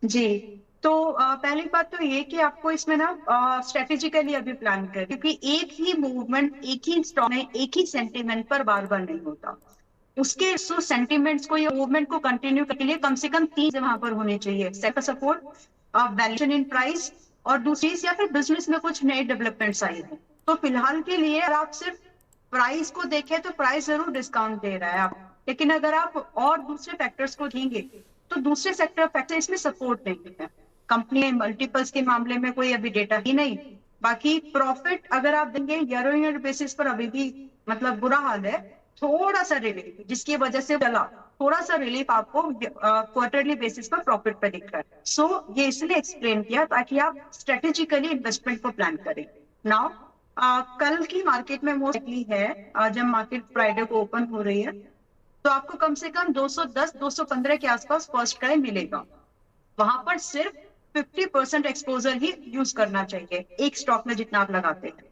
S2: जी, तो पहली बात तो ये कि आपको इसमें ना स्ट्रेटेजिकली अभी प्लान करें, क्योंकि एक ही मूवमेंट एक ही स्टॉक में एक ही सेंटीमेंट पर बार बार नहीं होता। उसके सेंटीमेंट्स को या मूवमेंट को कंटिन्यू करने के लिए कम से कम तीन चीजें वहां पर होनी चाहिए: sector support, valuation in price, और दूसरी चीज या फिर बिजनेस में कुछ नए डेवलपमेंट्स आई है। तो फिलहाल के लिए अगर आप सिर्फ प्राइस को देखें तो प्राइस जरूर डिस्काउंट दे रहा है आप, लेकिन अगर आप और दूसरे फैक्टर्स को देखेंगे तो दूसरे सेक्टर फैक्टर इसमें सपोर्ट नहीं है। कंपनी मल्टीपल्स के मामले में कोई अभी डेटा ही नहीं। बाकी प्रॉफिट अगर आप देंगे ईयर ऑन ईयर बेसिस पर अभी भी मतलब बुरा हाल है। थोड़ा सा रिलीफ जिसकी वजह से चला, थोड़ा सा रिलीफ आपको क्वार्टरली बेसिस पर प्रॉफिट पे दिख रहा है। सो ये इसलिए एक्सप्लेन किया ताकि आप स्ट्रेटेजिकली इन्वेस्टमेंट को प्लान करें। नाउ कल की मार्केट में मोस्टली है, जब मार्केट फ्राइडे को ओपन हो रही है तो आपको कम से कम 210 215 के आसपास फर्स्ट क्राई मिलेगा। वहां पर सिर्फ 50% एक्सपोजर ही यूज करना चाहिए एक स्टॉक में जितना आप लगाते हैं।
S1: जी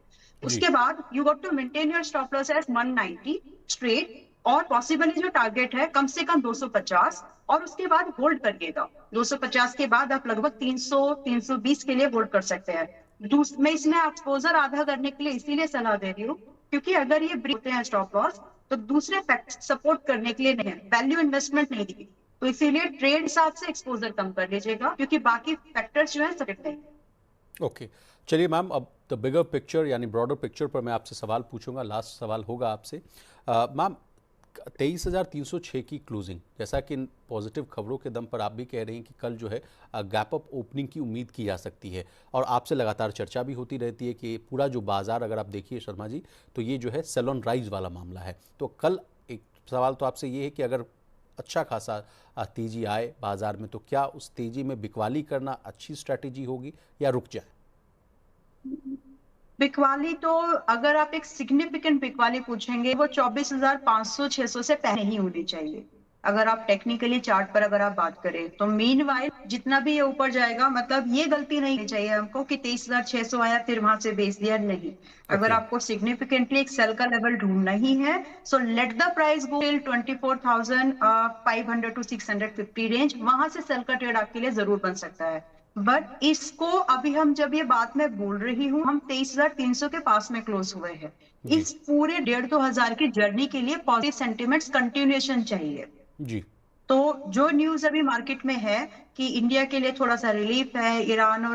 S2: उसके बाद you got to maintain your stop loss as 190 straight, और पॉसिबली जो टारगेट है कम से कम 250, और उसके बाद होल्ड करिएगा। 250 के बाद आप लगभग 300 320 के लिए होल्ड कर सकते हैं। मैं इसमें एक्सपोजर आधा करने के लिए इसीलिए सलाह दे रही हूँ क्योंकि अगर ये ब्रेक होते हैं स्टॉप लॉस तो दूसरे फैक्टर सपोर्ट करने के लिए नहीं है, वैल्यू इन्वेस्टमेंट नहीं दी। तो इसीलिए ट्रेड हिसाब से एक्सपोजर कम कर लीजिएगा क्योंकि बाकी फैक्टर्स जो है सपोर्ट नहीं।
S1: ओके, चलिए मैम, अब द बिगर पिक्चर यानी ब्रॉडर पिक्चर पर मैं आपसे सवाल पूछूंगा। लास्ट सवाल होगा आपसे मैम। 23,306 की क्लोजिंग, जैसा कि इन पॉजिटिव खबरों के दम पर आप भी कह रही हैं कि कल जो है गैप अप ओपनिंग की उम्मीद की जा सकती है, और आपसे लगातार चर्चा भी होती रहती है कि पूरा जो बाजार अगर आप देखिए शर्मा जी, तो ये जो है सेल ऑन राइज वाला मामला है। तो कल एक सवाल तो आपसे ये है कि अगर अच्छा खासा तेजी आए बाजार में, तो क्या उस तेजी में बिकवाली करना अच्छी स्ट्रैटेजी होगी या रुक जाए?
S2: बिकवाली तो अगर आप एक सिग्निफिकेंट बिकवाली पूछेंगे वो 24,500 600 से पहले ही होनी चाहिए। अगर आप टेक्निकली चार्ट पर अगर आप बात करें तो मीनवाइल जितना भी ये ऊपर जाएगा, मतलब ये गलती नहीं चाहिए हमको कि 23,600 आया फिर वहां से बेच दिया, नहीं। अगर
S1: ओके,
S2: आपको सिग्निफिकेंटली एक सेल का लेवल ढूंढना ही है so let the price go till 24,500 to 650 range, वहां से सेल का ट्रेड आपके लिए जरूर बन सकता है। बट इसको अभी हम जब ये बात मैं बोल रही हूँ हम 23,300 के पास में क्लोज हुए हैं।
S1: जी
S2: इस पूरे 1,500 की जर्नी के लिए पॉजिटिव सेंटिमेंट्स कंटिन्यूएशन चाहिए।
S1: जी
S2: तो जो न्यूज अभी मार्केट में है कि इंडिया के लिए थोड़ा सा रिलीफ है, ईरान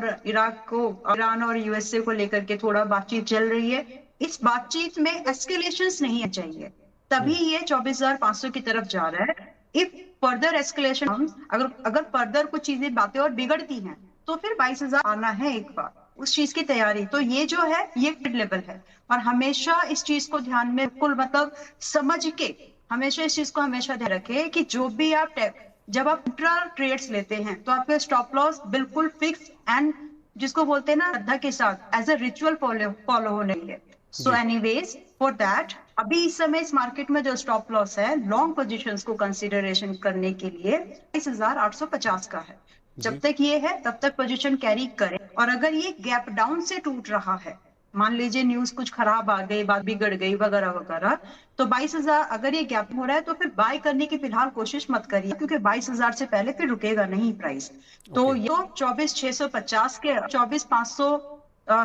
S2: और यूएसए को लेकर के थोड़ा बातचीत चल रही है, इस बातचीत में एस्केलेशंस नहीं चाहिए, तभी ये 24,500 की तरफ जा रहा है। इफ फर्दर एस्केलेशन, अगर फर्दर कुछ चीजें बातें और बिगड़ती हैं तो फिर 22,000 आना है एक बार, उस चीज की तैयारी। तो ये जो है ये मिड लेवल है, और हमेशा इस चीज को ध्यान में बिल्कुल मतलब समझ के हमेशा इस चीज को हमेशा ध्यान रखें कि जो भी आप जब आप इंट्रा ट्रेड्स लेते हैं तो आपके स्टॉप लॉस बिल्कुल फिक्स एंड जिसको बोलते हैं ना श्रद्धा के साथ एज अ रिचुअल फॉलो होने है। सो
S1: जी
S2: एनीवेज फॉर दैट अभी इस समय इस मार्केट में जो स्टॉप लॉस है लॉन्ग पोजीशंस को कंसीडरेशन करने के लिए 22,850 का है। जब
S1: जी
S2: तक ये है तब तक पोजीशन कैरी करें, और अगर ये गैप डाउन से टूट रहा है, मान लीजिए न्यूज कुछ खराब आ गई, बात बिगड़ गई वगैरह वगैरह, तो 22,000 अगर ये गैप हो रहा है तो फिर बाय करने की फिलहाल कोशिश मत करिए क्योंकि 22,000 से पहले फिर रुकेगा नहीं प्राइस। तो
S1: ओके,
S2: ये 24,650 के 24,500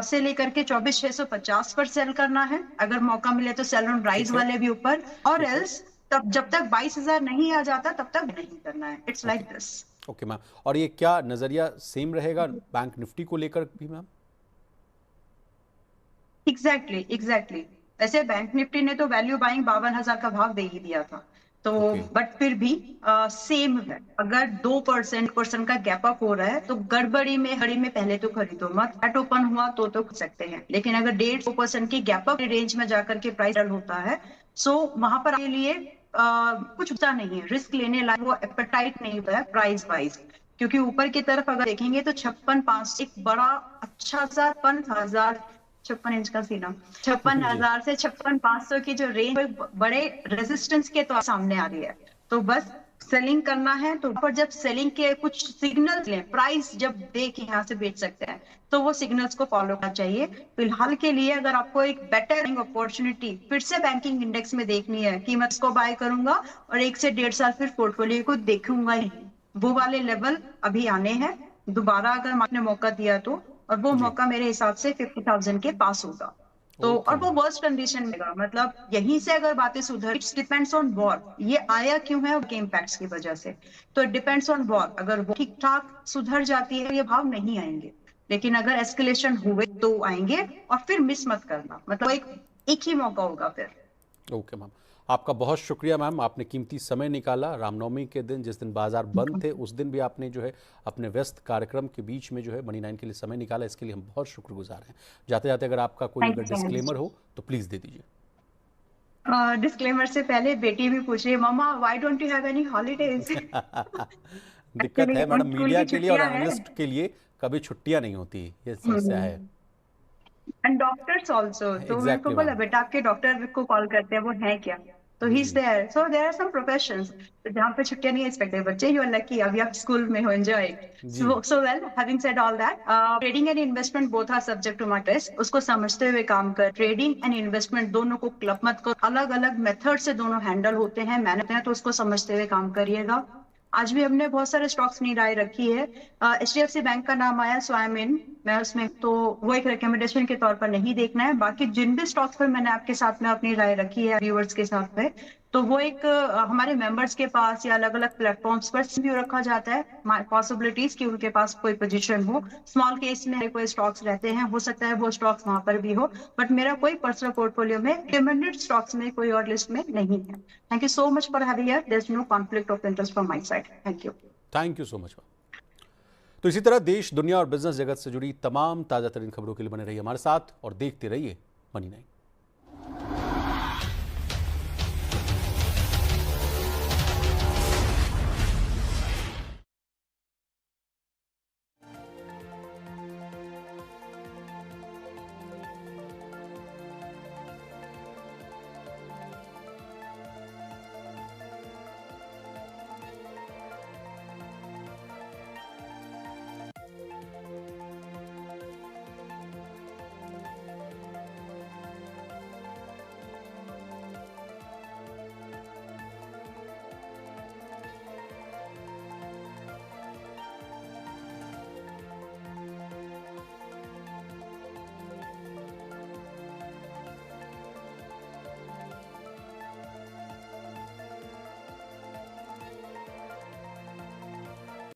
S2: से लेकर के 24,650 पर सेल करना है। अगर मौका मिले तो सेल ऑन राइज
S1: ठीक है,
S2: वाले भी ऊपर, और
S1: ठीक है,
S2: एल्स तब जब तक 22,000 नहीं आ जाता तब तक नहीं करना है। It's
S1: okay,
S2: like this.
S1: Okay ma'am. और ये क्या नज़रिया सेम रहेगा बैंक निफ्टी को लेकर भी मैम?
S2: एग्जैक्टली। वैसे बैंक निफ्टी ने तो वैल्यू बाइंग 52,000 का भाव दे ही दिया था, तो
S1: ओके,
S2: बट फिर भी सेम है। अगर 2% का गैप अप हो रहा है तो गड़बड़ी में हड़ी में पहले तो खरीदो मत, एट ओपन हुआ तो खरीद सकते हैं, लेकिन अगर 1.5-2% की गैप अप रेंज में जाकर के प्राइस डल होता है सो वहां पर आपके लिए कुछ बचा नहीं है, रिस्क लेने लायक वो एपेटाइट नहीं होता है प्राइस वाइज। क्योंकि ऊपर की तरफ अगर देखेंगे तो 56,500 एक बड़ा अच्छा सा 5,000 56 इंच का सीना, 56,000 से 56,500 की जो रेंज बड़े रेजिस्टेंस के तो सामने आ रही है। तो बस सेलिंग करना है, तो पर जब सेलिंग के कुछ सिग्नल्स लें, प्राइस जब देख यहाँ से बेच सकते हैं, तो वो सिग्नल्स को फॉलो करना चाहिए। फिलहाल के लिए अगर आपको एक बेटर अपॉर्चुनिटी फिर से बैंकिंग इंडेक्स में देखनी है कि मैं इसको बाय करूंगा और 1 से 1.5 साल फिर पोर्टफोलियो को देखूंगा ही, वो वाले लेवल अभी आने हैं दोबारा अगर आपने मौका दिया तो। और वो
S1: जी।
S2: मौका मेरे हिसाब से 50,000 के पास होगा। तो
S1: ओके
S2: और वो
S1: मैम।
S2: वर्स्ट कंडीशन में होगा, मतलब यहीं से अगर बातें सुधर, इट्स डिपेंड्स ऑन वॉर, ये आया क्यों है के इम्पैक्ट्स की वजह से। तो इट डिपेंड्स ऑन वॉर, अगर वो ठीक ठाक सुधर जाती है ये भाव नहीं आएंगे, लेकिन अगर एस्केलेशन हुए तो आएंगे। और फिर मिस मत करना, मतलब एक ही मौका होगा फिर।
S1: ओके मैम, आपका बहुत शुक्रिया मैम, आपने कीमती समय निकाला रामनवमी के दिन, जिस दिन बाजार बंद थे उस दिन भी आपने जो है अपने व्यस्त कार्यक्रम के बीच में जो है मनी 9 के लिए समय निकाला, इसके लिए हम बहुत शुक्रगुजार हैं। जाते जाते अगर आपका कोई
S2: थैंक
S1: अगर
S2: यू सो मच।
S1: डिस्क्लेमर हो तो प्लीज़ दे दीजिए।
S2: डिस्क्लेमर से पहले बेटी भी पूछ रही है, mama why don't you have any holidays.
S1: दिक्कत
S2: एक्चुअली
S1: है
S2: उन
S1: मैडम,
S2: स्कूल
S1: मीडिया
S2: की
S1: के लिए और
S2: छुट्टियां हैं।
S1: एनालिस्ट के लिए कभी छुट्टियां नहीं होती, ये समस्या है।
S2: एंड डॉक्टर्स ऑल्सो, तो मैंने को
S1: एग्जैक्टली
S2: बोला
S1: मैम।
S2: बेटा आपके डॉक्टर को कॉल करते हैं, वो है क्या? तो ही इज
S1: जी
S2: there, so there are some professions जहाँ पे छुट्टियां नहीं एक्सपेक्टेड। बच्चे यू आर लकी, अभी आप स्कूल में हो, एंजॉय।
S1: जी।
S2: So well, having said all that, trading and investment both are subject to my test, उसको समझते हुए काम कर। ट्रेडिंग एंड इन्वेस्टमेंट दोनों को क्लब मत करो, अलग अलग मेथड से दोनों हैंडल होते हैं, मैनेज हैं, तो उसको समझते हुए काम करिएगा। आज भी हमने बहुत सारे स्टॉक्स नहीं राय रखी है। HDFC बैंक का नाम आया, सो आई एम इन, मैं उसमें, तो वो एक रिकमेंडेशन के तौर पर नहीं देखना है। बाकी जिन भी स्टॉक्स पर मैंने आपके साथ में अपनी राय रखी है व्यूअर्स के साथ में, तो वो एक हमारे मेंबर्स के पास या अलग अलग प्लेटफॉर्म्स पर व्यू रखा जाता है, पॉसिबिलिटीज कि उनके पास कोई पोजीशन हो। स्मॉल केस में कोई स्टॉक्स रहते हैं, हो सकता है वो स्टॉक्स वहां पर भी हो, बट मेरा कोई पर्सनल पोर्टफोलियो में रिकमेंडेड स्टॉक्स में कोई और लिस्ट में नहीं है। Thank you so much for having here, there is no conflict of interest from my side. Thank you.
S1: Thank you so much ma'am. तो इसी तरह देश दुनिया और बिजनेस जगत से जुड़ी तमाम ताज़ा तरीन खबरों के लिए बने रहिए हमारे साथ और देखते रहिए मनी 9।